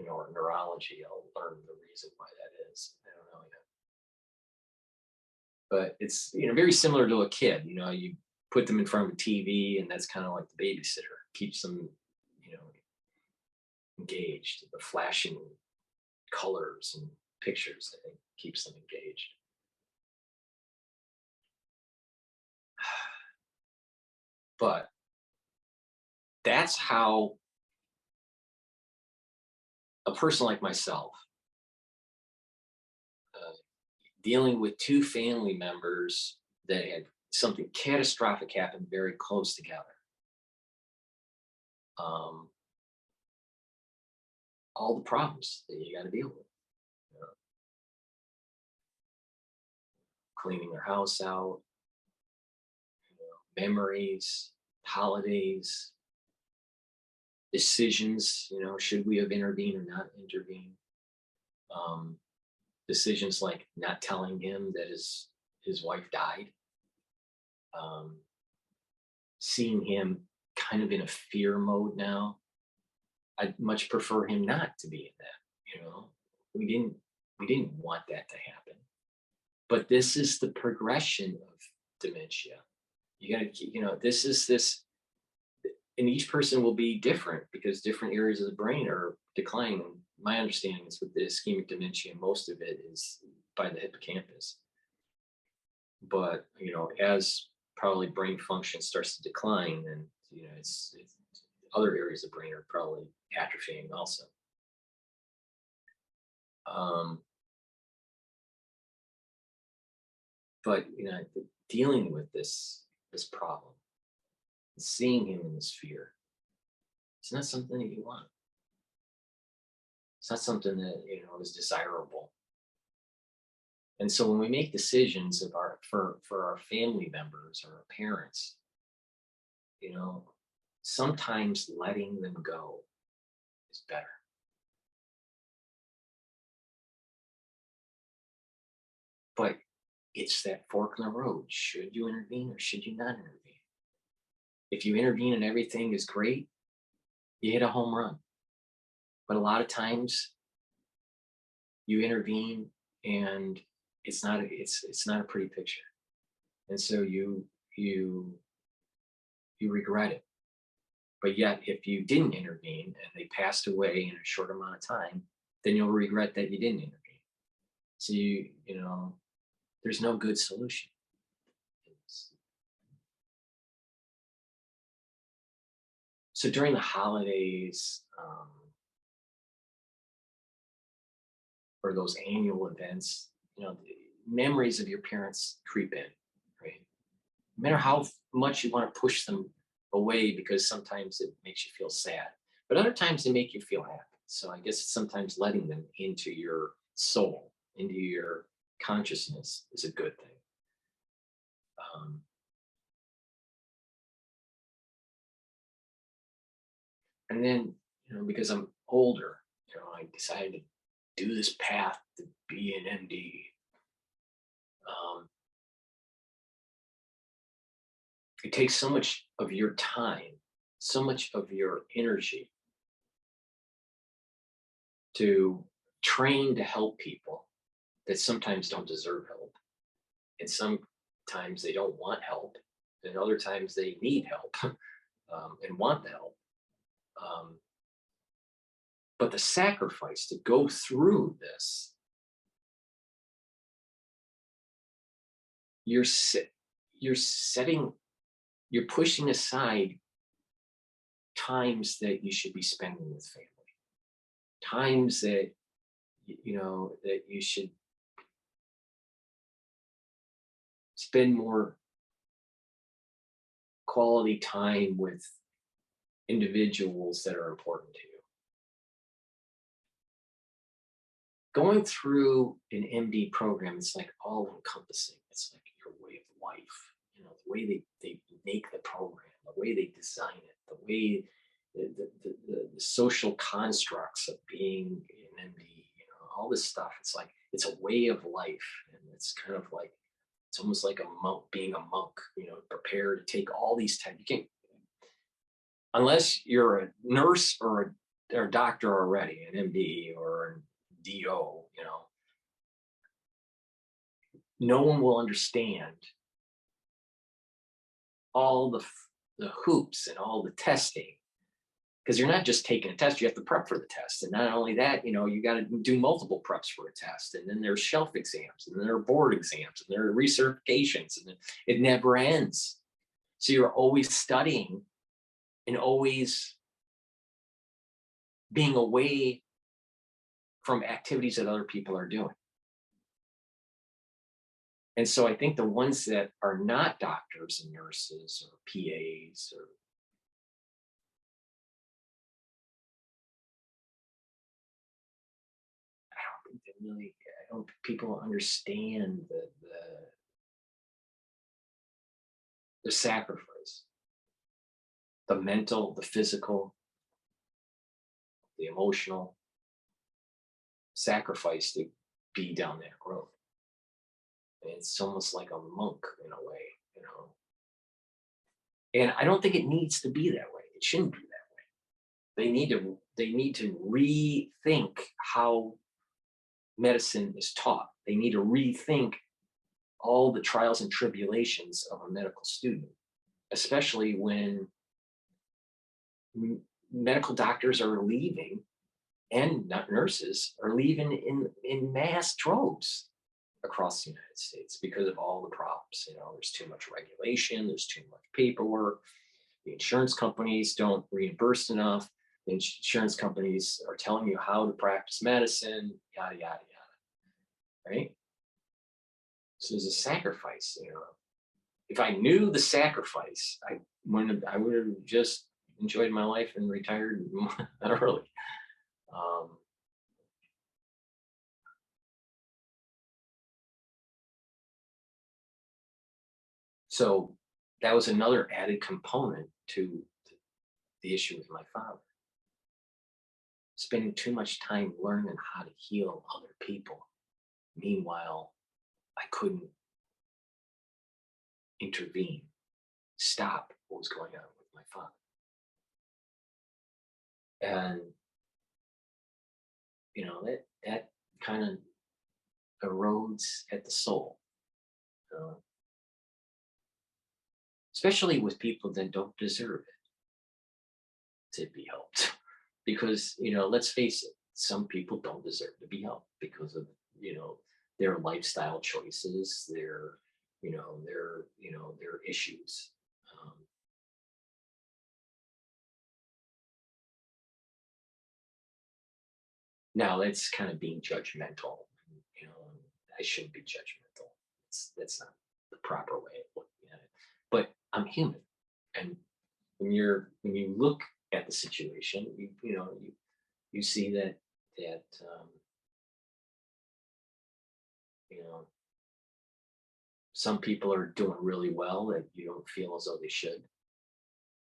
or neurology, I'll learn the reason why that is. I don't know yet. But it's, very similar to a kid. You put them in front of a TV, and that's kind of like the babysitter. Keeps them, engaged. The flashing colors and pictures, I think, keeps them engaged. But that's how a person like myself, uh, dealing with two family members that had something catastrophic happen very close together. Um, all the problems that you got to deal with, you know, cleaning their house out, memories, holidays, decisions, should we have intervened or not intervened? Um, Decisions like not telling him that his wife died, um, seeing him kind of in a fear mode now. I'd much prefer him not to be in that. We didn't want that to happen. But this is the progression of dementia. You gotta, this, and each person will be different because different areas of the brain are declining. My understanding is with the ischemic dementia, most of it is by the hippocampus. But as probably brain function starts to decline, then it's other areas of the brain are probably atrophying also. Um, but dealing with this problem, seeing him in this fear, it's not something that you want. It's not something that is desirable. And so when we make decisions of for our family members or our parents, you know, sometimes letting them go is better. But it's that fork in the road. Should you intervene or should you not intervene? If you intervene and everything is great, you hit a home run. But a lot of times you intervene and it's not a pretty picture. And so you regret it. But yet if you didn't intervene and they passed away in a short amount of time, then you'll regret that you didn't intervene. So there's no good solution. So during the holidays, or those annual events, the memories of your parents creep in, right? No matter how much you want to push them away, because sometimes it makes you feel sad, but other times they make you feel happy. So I guess sometimes letting them into your soul, into your consciousness is a good thing. Um, and then, because I'm older, I decided to do this path to be an MD. It takes so much of your time, so much of your energy to train to help people that sometimes don't deserve help. And sometimes they don't want help. And other times they need help and want the help. Um, but the sacrifice to go through this, you're setting, you're pushing aside times that you should be spending with family, times that that you should spend more quality time with individuals that are important to you. Going through an MD program, it's like all encompassing. It's like your way of life, the way they make the program, the way they design it, the way the social constructs of being an MD, all this stuff. It's like, it's a way of life. And it's kind of like, it's almost like a monk being a monk, prepare to take all these tests. You can't, unless you're a nurse or a doctor already, an MD or an DO, no one will understand all the hoops and all the testing, because you're not just taking a test, you have to prep for the test. And not only that, you got to do multiple preps for a test. And then there's shelf exams, and then there are board exams, and there are recertifications, and it never ends. So you're always studying and always being away from activities that other people are doing. And so I think the ones that are not doctors and nurses or PAs or I don't think they really I don't think people understand the sacrifice, the mental, the physical, the emotional sacrifice to be down that road. And it's almost like a monk in a way, you know. And I don't think it needs to be that way. It shouldn't be that way. They need to rethink how medicine is taught. They need to rethink all the trials and tribulations of a medical student, especially when medical doctors are leaving and not nurses are leaving in mass droves across the United States because of all the problems. You know, there's too much regulation, there's too much paperwork. The insurance companies don't reimburse enough. The insurance companies are telling you how to practice medicine, yada yada yada. Right? So there's a sacrifice. You know, if I knew the sacrifice, I would have just enjoyed my life and retired early. Um, so that was another added component to the issue with my father. Spending too much time learning how to heal other people. Meanwhile, I couldn't intervene, stop what was going on with my father. And, you know, that kind of erodes at the soul, you know, especially with people that don't deserve it to be helped. Because, you know, let's face it, some people don't deserve to be helped because of, you know, their lifestyle choices, their issues. Um, Now that's kind of being judgmental. You know, I shouldn't be judgmental. That's not the proper way of looking at it. But I'm human, and when you look at the situation, you see that you know some people are doing really well that you don't feel as though they should,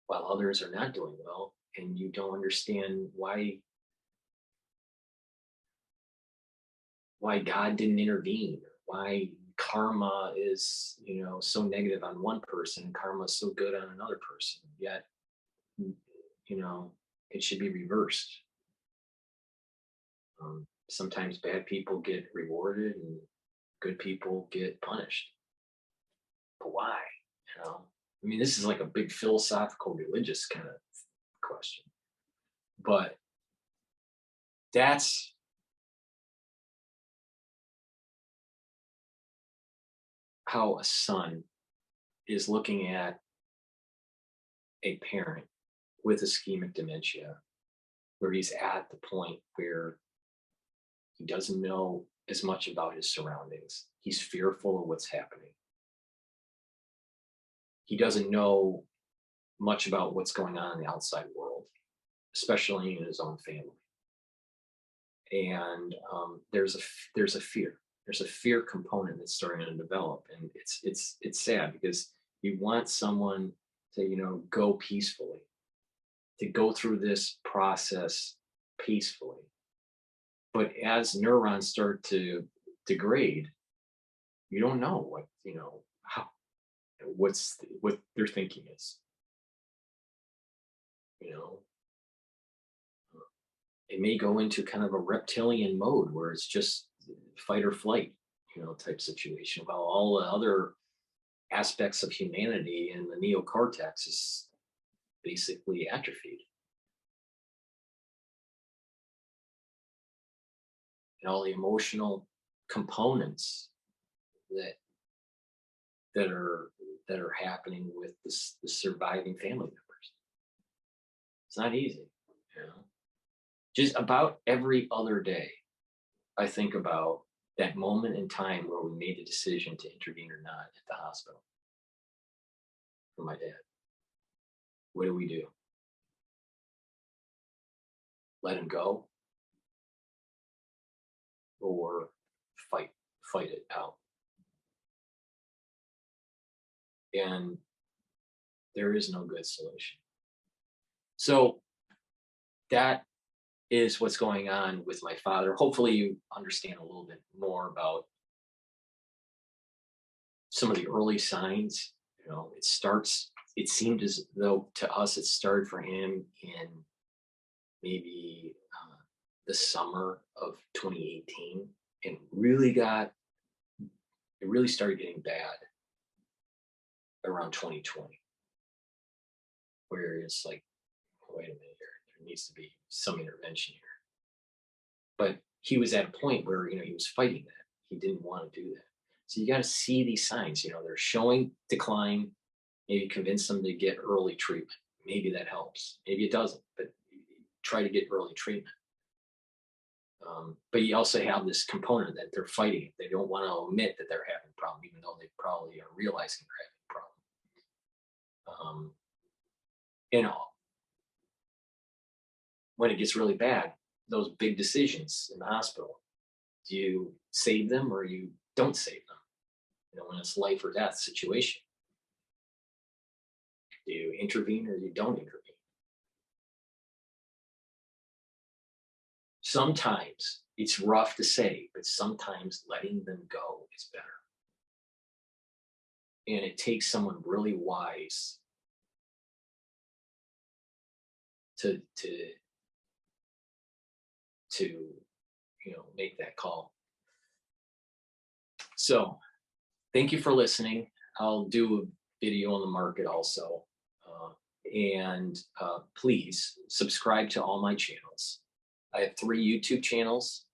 while others are not doing well, and you don't understand why God didn't intervene, or why karma is, so negative on one person and karma is so good on another person. Yet, you know, it should be reversed. Sometimes bad people get rewarded and good people get punished. But why? I mean, this is like a big philosophical, religious kind of question. But that's how a son is looking at a parent with ischemic dementia, where he's at the point where he doesn't know as much about his surroundings. He's fearful of what's happening. He doesn't know much about what's going on in the outside world, especially in his own family. And there's a fear. There's a fear component that's starting to develop, and it's sad because you want someone to go peacefully, to go through this process peacefully. But as neurons start to degrade, you don't know how what their thinking is. You know, it may go into kind of a reptilian mode where it's just fight or flight, type situation, while all the other aspects of humanity and the neocortex is basically atrophied. And all the emotional components that that are that are happening with the surviving family members. It's not easy, you know. Just about every other day, I think about that moment in time where we made the decision to intervene or not at the hospital for my dad. What do we do? Let him go or fight it out? And there is no good solution. So that is what's going on with my father. Hopefully you understand a little bit more about some of the early signs. You know, it seemed as though to us it started for him in maybe the summer of 2018 and it really started getting bad around 2020, where it's like, wait a minute here, there needs to be some intervention here. But he was at a point where, he was fighting that. He didn't want to do that. So you got to see these signs, they're showing decline, maybe convince them to get early treatment. Maybe that helps. Maybe it doesn't, but try to get early treatment. But you also have this component that they're fighting it. They don't want to admit that they're having a problem, even though they probably are realizing they're having a problem. When it gets really bad, those big decisions in the hospital, do you save them or you don't save them? When it's life or death situation, do you intervene or you don't intervene? Sometimes it's rough to say, but sometimes letting them go is better. And it takes someone really wise to make that call. So thank you for listening. I'll do a video on the market also. And please subscribe to all my channels. I have 3 YouTube channels.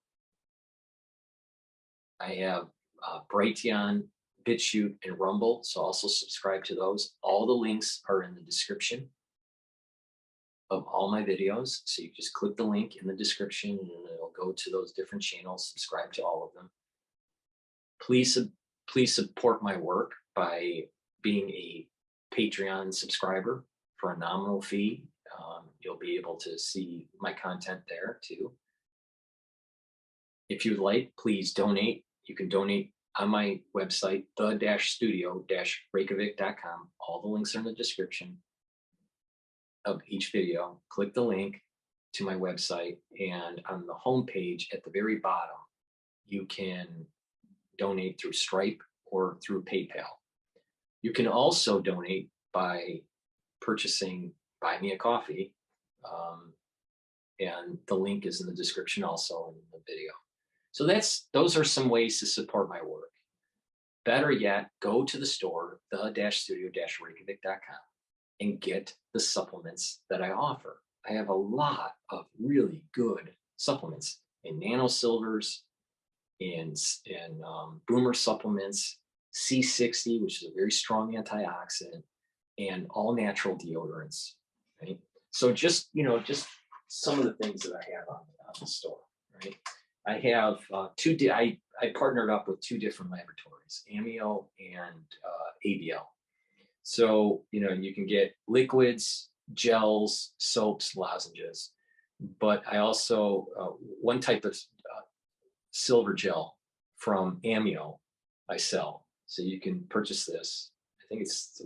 I have Brighteon, Bitchute, and Rumble, so also subscribe to those. All the links are in the description of all my videos. So you just click the link in the description and it'll go to those different channels. Subscribe to all of them. Please support my work by being a Patreon subscriber for a nominal fee. You'll be able to see my content there too. If you'd like, please donate. You can donate on my website, the-studio-reykjavik.com. All the links are in the description of each video. Click the link to my website, and on the home page at the very bottom, you can donate through Stripe or through PayPal. You can also donate by purchasing Buy Me a Coffee, and the link is in the description also in the video. So those are some ways to support my work. Better yet, go to the store, the-studio-reykjavik.com, and get the supplements that I offer. I have a lot of really good supplements in nano silvers, in boomer supplements, C60, which is a very strong antioxidant, and all natural deodorants. Right? So just some of the things that I have on the store. Right? I have I partnered up with 2 different laboratories, Amio and ABL. So you can get liquids, gels, soaps, lozenges. But I also one type of silver gel from Amio I sell. So you can purchase this. I think it's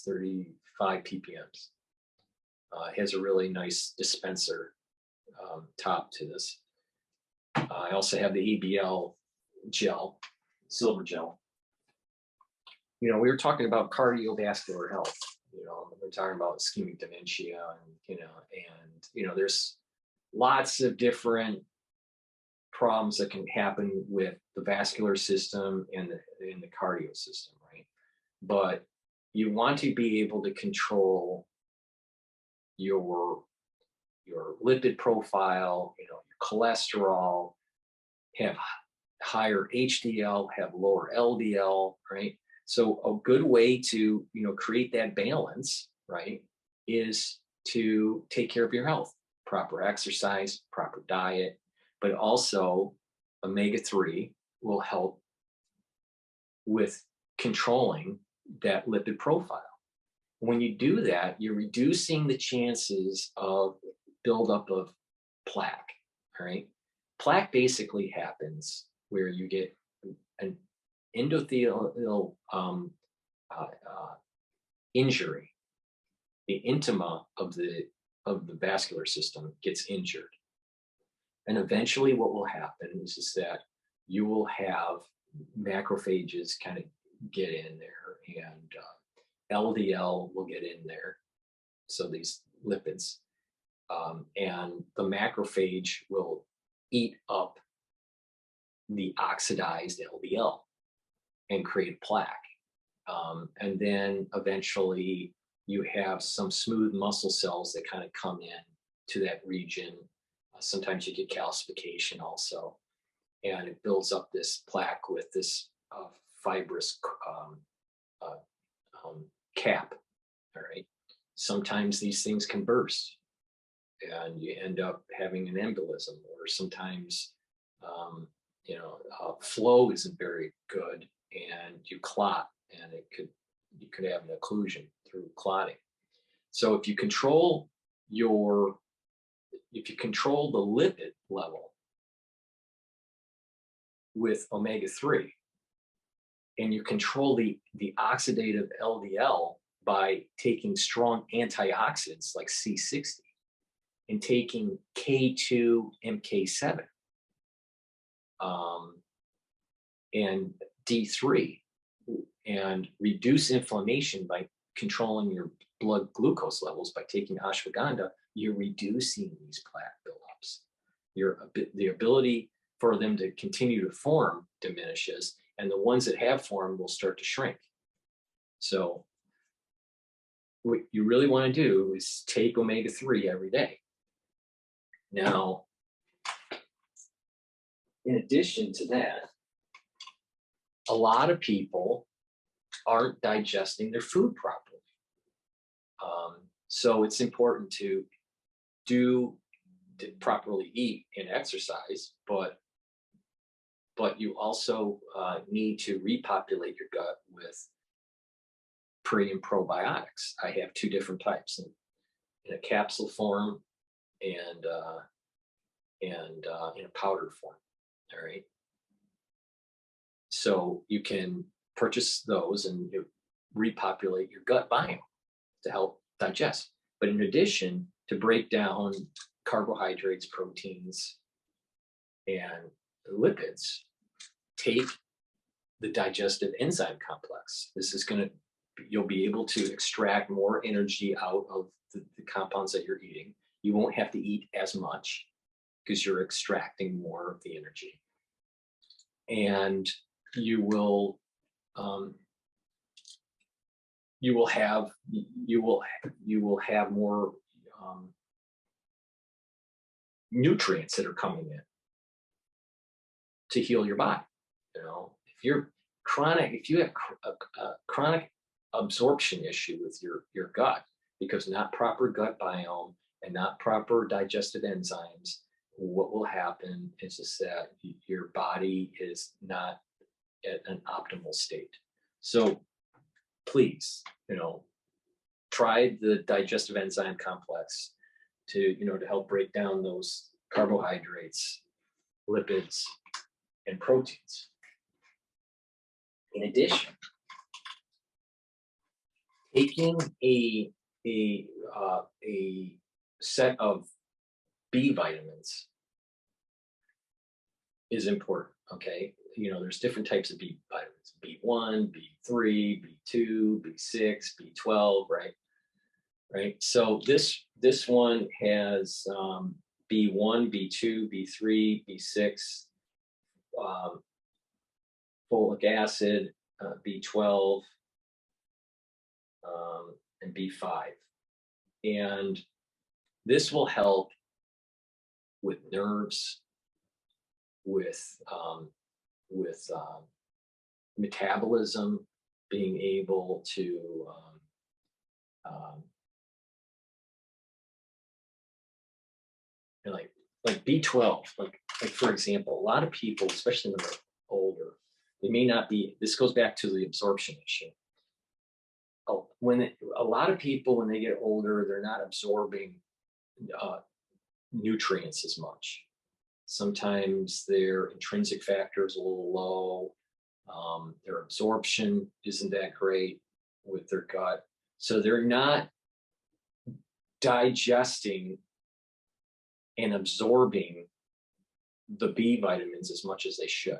35 ppms. It has a really nice dispenser top to this. I also have the ABL gel, silver gel. We were talking about cardiovascular health. We're talking about ischemic dementia, and there's lots of different problems that can happen with the vascular system and the cardio system, right? But you want to be able to control your lipid profile, your cholesterol, have higher HDL, have lower LDL, right? So a good way to create that balance, right, is to take care of your health, proper exercise, proper diet, but also omega-3 will help with controlling that lipid profile. When you do that, you're reducing the chances of buildup of plaque. All right. Plaque basically happens where you get an endothelial injury. The intima of the vascular system gets injured, and eventually, what will happen is that you will have macrophages kind of get in there, and LDL will get in there. So these lipids, and the macrophage will eat up the oxidized LDL and create plaque. And then eventually you have some smooth muscle cells that kind of come in to that region. Sometimes you get calcification also, and it builds up this plaque with this fibrous cap. All right. Sometimes these things can burst and you end up having an embolism, or sometimes flow isn't very good and you clot, and you could have an occlusion through clotting. So if you control the lipid level with omega-3, and you control the oxidative LDL by taking strong antioxidants like C60 and taking K2 MK7 and D3, and reduce inflammation by controlling your blood glucose levels by taking ashwagandha, you're reducing these plaque buildups. The ability for them to continue to form diminishes, and the ones that have formed will start to shrink. So what you really want to do is take omega-3 every day. Now, in addition to that, a lot of people aren't digesting their food properly. So it's important to properly eat and exercise, but you also need to repopulate your gut with pre and probiotics. I have two different types, in a capsule form and in a powdered form. All right. So you can purchase those and you repopulate your gut biome to help digest. But in addition, to break down carbohydrates, proteins, and lipids, take the digestive enzyme complex. This is you'll be able to extract more energy out of the compounds that you're eating. You won't have to eat as much because you're extracting more of the energy. And you will have more nutrients that are coming in to heal your body. If you have a chronic absorption issue with your gut because not proper gut biome and not proper digestive enzymes, what will happen is just that your body is not at an optimal state. So please, try the digestive enzyme complex to help break down those carbohydrates, lipids, and proteins. In addition, taking a set of B vitamins is important. Okay, there's different types of B vitamins: B1, B3, B2, B6, B12. Right. So this one has B1, B2, B3, B6, folic acid, B12, and B5. And this will help with nerves, with metabolism, being able to And like B12, like for example, a lot of people, especially when they're older, they may not be, this goes back to the absorption issue. Oh, a lot of people, when they get older, they're not absorbing nutrients as much. Sometimes their intrinsic factor is a little low. Their absorption isn't that great with their gut. So they're not digesting and absorbing the B vitamins as much as they should.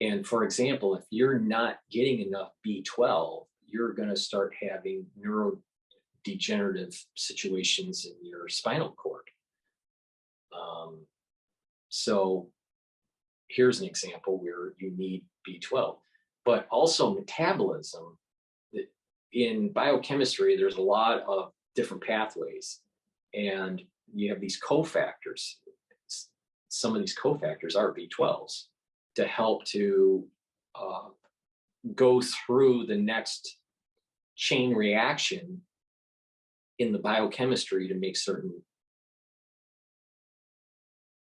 And for example, if you're not getting enough B12, you're going to start having neurodegenerative situations in your spinal cord. So here's an example where you need B12, but also metabolism. In biochemistry, there's a lot of different pathways, and you have these cofactors. Some of these cofactors are B12s to help to go through the next chain reaction in the biochemistry to make certain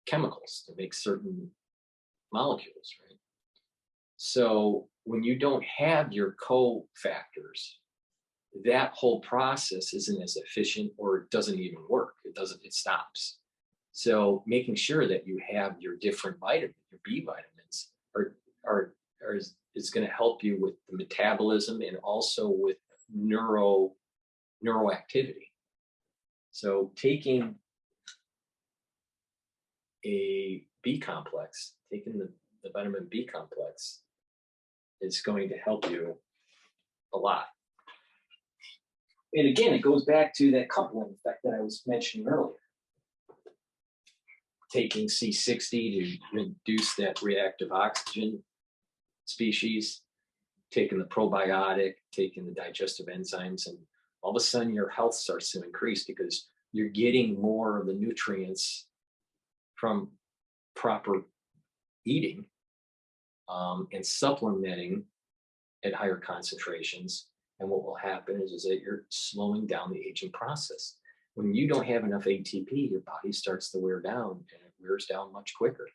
chemicals, to make certain molecules, right? So when you don't have your cofactors, that whole process isn't as efficient, or it doesn't even work. It stops. So making sure that you have your different vitamins, your B vitamins, is going to help you with the metabolism and also with neuroactivity. So taking a B complex, taking the vitamin B complex, is going to help you a lot. And again, it goes back to that coupling effect that I was mentioning earlier. Taking C60 to reduce that reactive oxygen species, taking the probiotic, taking the digestive enzymes, and all of a sudden your health starts to increase because you're getting more of the nutrients from proper eating and supplementing at higher concentrations. And what will happen is that you're slowing down the aging process. When you don't have enough ATP, your body starts to wear down, and it wears down much quicker.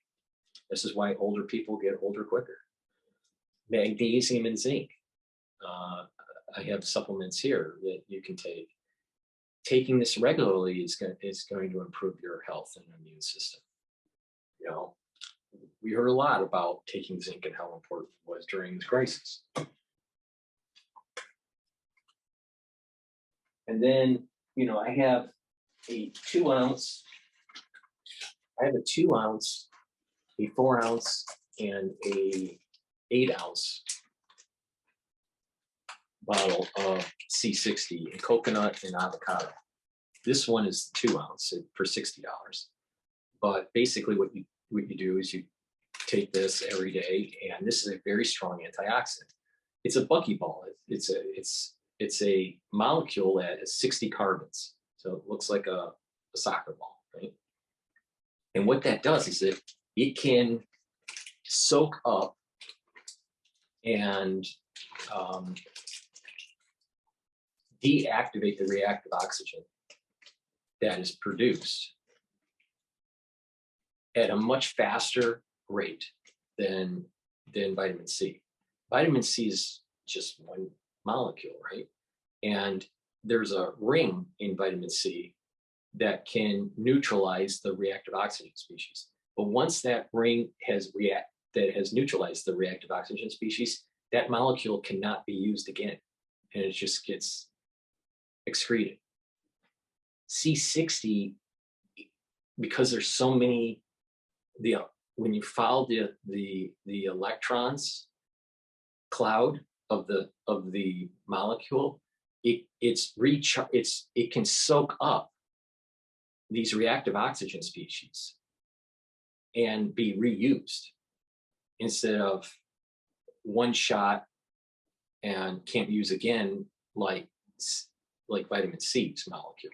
This is why older people get older quicker. Magnesium and zinc. I have supplements here that you can take. Taking this regularly is going to improve your health and immune system. You know, we heard a lot about taking zinc and how important it was during this crisis. And then, you know, I have a 2 ounce, a 4 ounce, and a 8 ounce bottle of C60 in coconut and avocado. This one is 2 ounce for $60. But basically what you do is you take this every day, and this is a very strong antioxidant. It's a buckyball. It's a molecule that has 60 carbons. So it looks like a soccer ball, right? And what that does is it can soak up and deactivate the reactive oxygen that is produced at a much faster rate than vitamin C. Vitamin C is just one molecule, right? And there's a ring in vitamin C that can neutralize the reactive oxygen species. But once that ring has neutralized the reactive oxygen species, that molecule cannot be used again, and it just gets excreted. C60, because there's so many, when you follow the electrons cloud of the molecule, it can soak up these reactive oxygen species and be reused instead of one shot and can't use again, like vitamin C's molecule.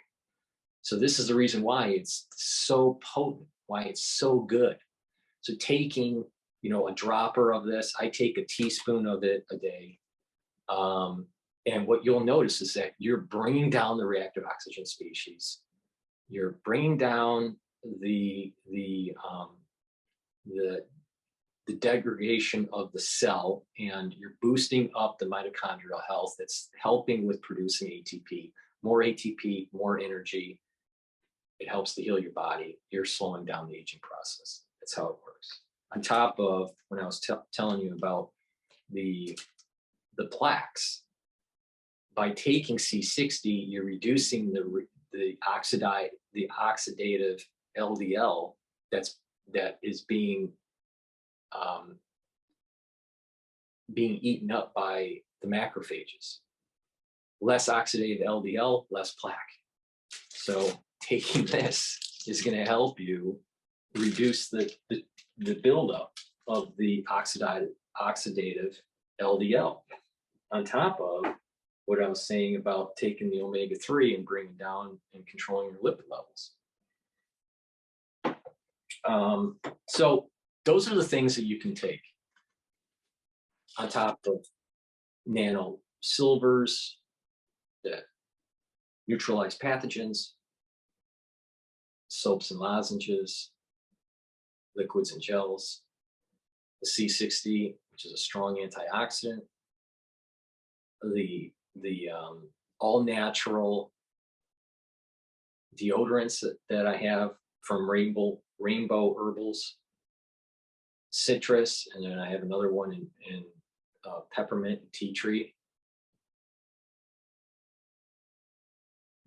So this is the reason why it's so potent, why it's so good. So taking, you know, a dropper of this, I take a teaspoon of it a day. And what you'll notice is that you're bringing down the reactive oxygen species. You're bringing down the the um, the the degradation of the cell, and you're boosting up the mitochondrial health. That's helping with producing ATP. More ATP, more energy. It helps to heal your body. You're slowing down the aging process. That's how it works. On top of when I was telling you about the plaques, by taking C60, you're reducing the oxidative LDL that is being eaten up by the macrophages. Less oxidative LDL, less plaque. So taking this is going to help you reduce the buildup of the oxidative LDL. On top of what I was saying about taking the omega-3 and bringing down and controlling your lipid levels. So those are the things that you can take on top of nano silvers that neutralize pathogens, soaps and lozenges, liquids and gels, the C60, which is a strong antioxidant, the all natural deodorants that I have from Rainbow Herbals, citrus, and then I have another one in peppermint and tea tree.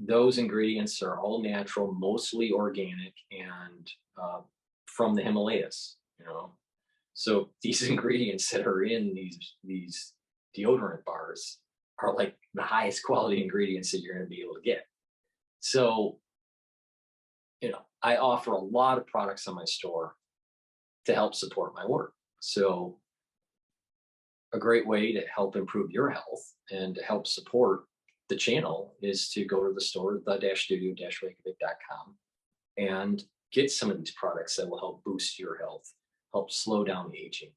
Those ingredients are all natural, mostly organic, and from the Himalayas, you know. So these ingredients that are in these deodorant bars are like the highest quality ingredients that you're going to be able to get. So, you know, I offer a lot of products on my store to help support my work. So a great way to help improve your health and to help support the channel is to go to the store, the-studio-reykjavik.com, and get some of these products that will help boost your health, help slow down aging,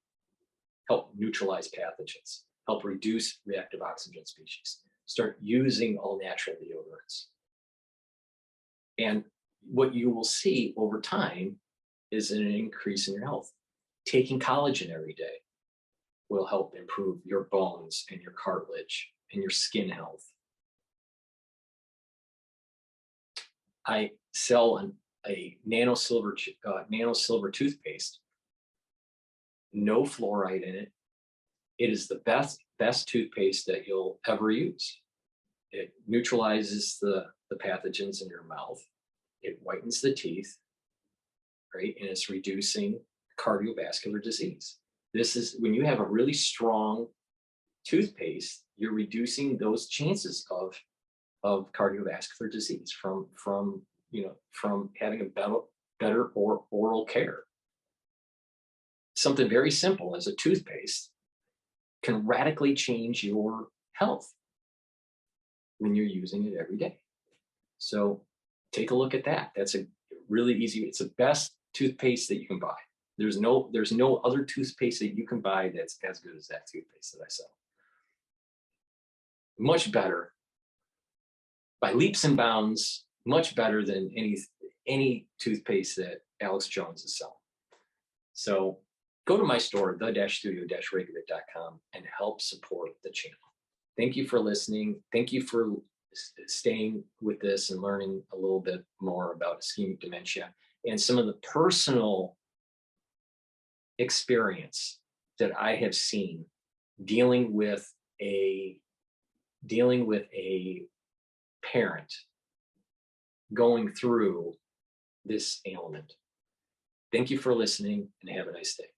help neutralize pathogens, help reduce reactive oxygen species. Start using all natural deodorants. And what you will see over time is an increase in your health. Taking collagen every day will help improve your bones and your cartilage and your skin health. I sell a nano silver toothpaste, no fluoride in it. It is the best toothpaste that you'll ever use. It neutralizes the pathogens in your mouth. It whitens the teeth, right? And it's reducing cardiovascular disease. This is when you have a really strong toothpaste, you're reducing those chances of cardiovascular disease from having a better oral care. Something very simple as a toothpaste can radically change your health when you're using it every day. So take a look at that. That's a really easy, it's the best toothpaste that you can buy. There's no other toothpaste that you can buy that's as good as that toothpaste that I sell. Much better, by leaps and bounds, much better than any toothpaste that Alex Jones is selling. So go to my store, the-studio-reykjavik.com, and help support the channel. Thank you for listening. Thank you for staying with this and learning a little bit more about ischemic dementia and some of the personal experience that I have seen dealing with a parent going through this ailment. Thank you for listening and have a nice day.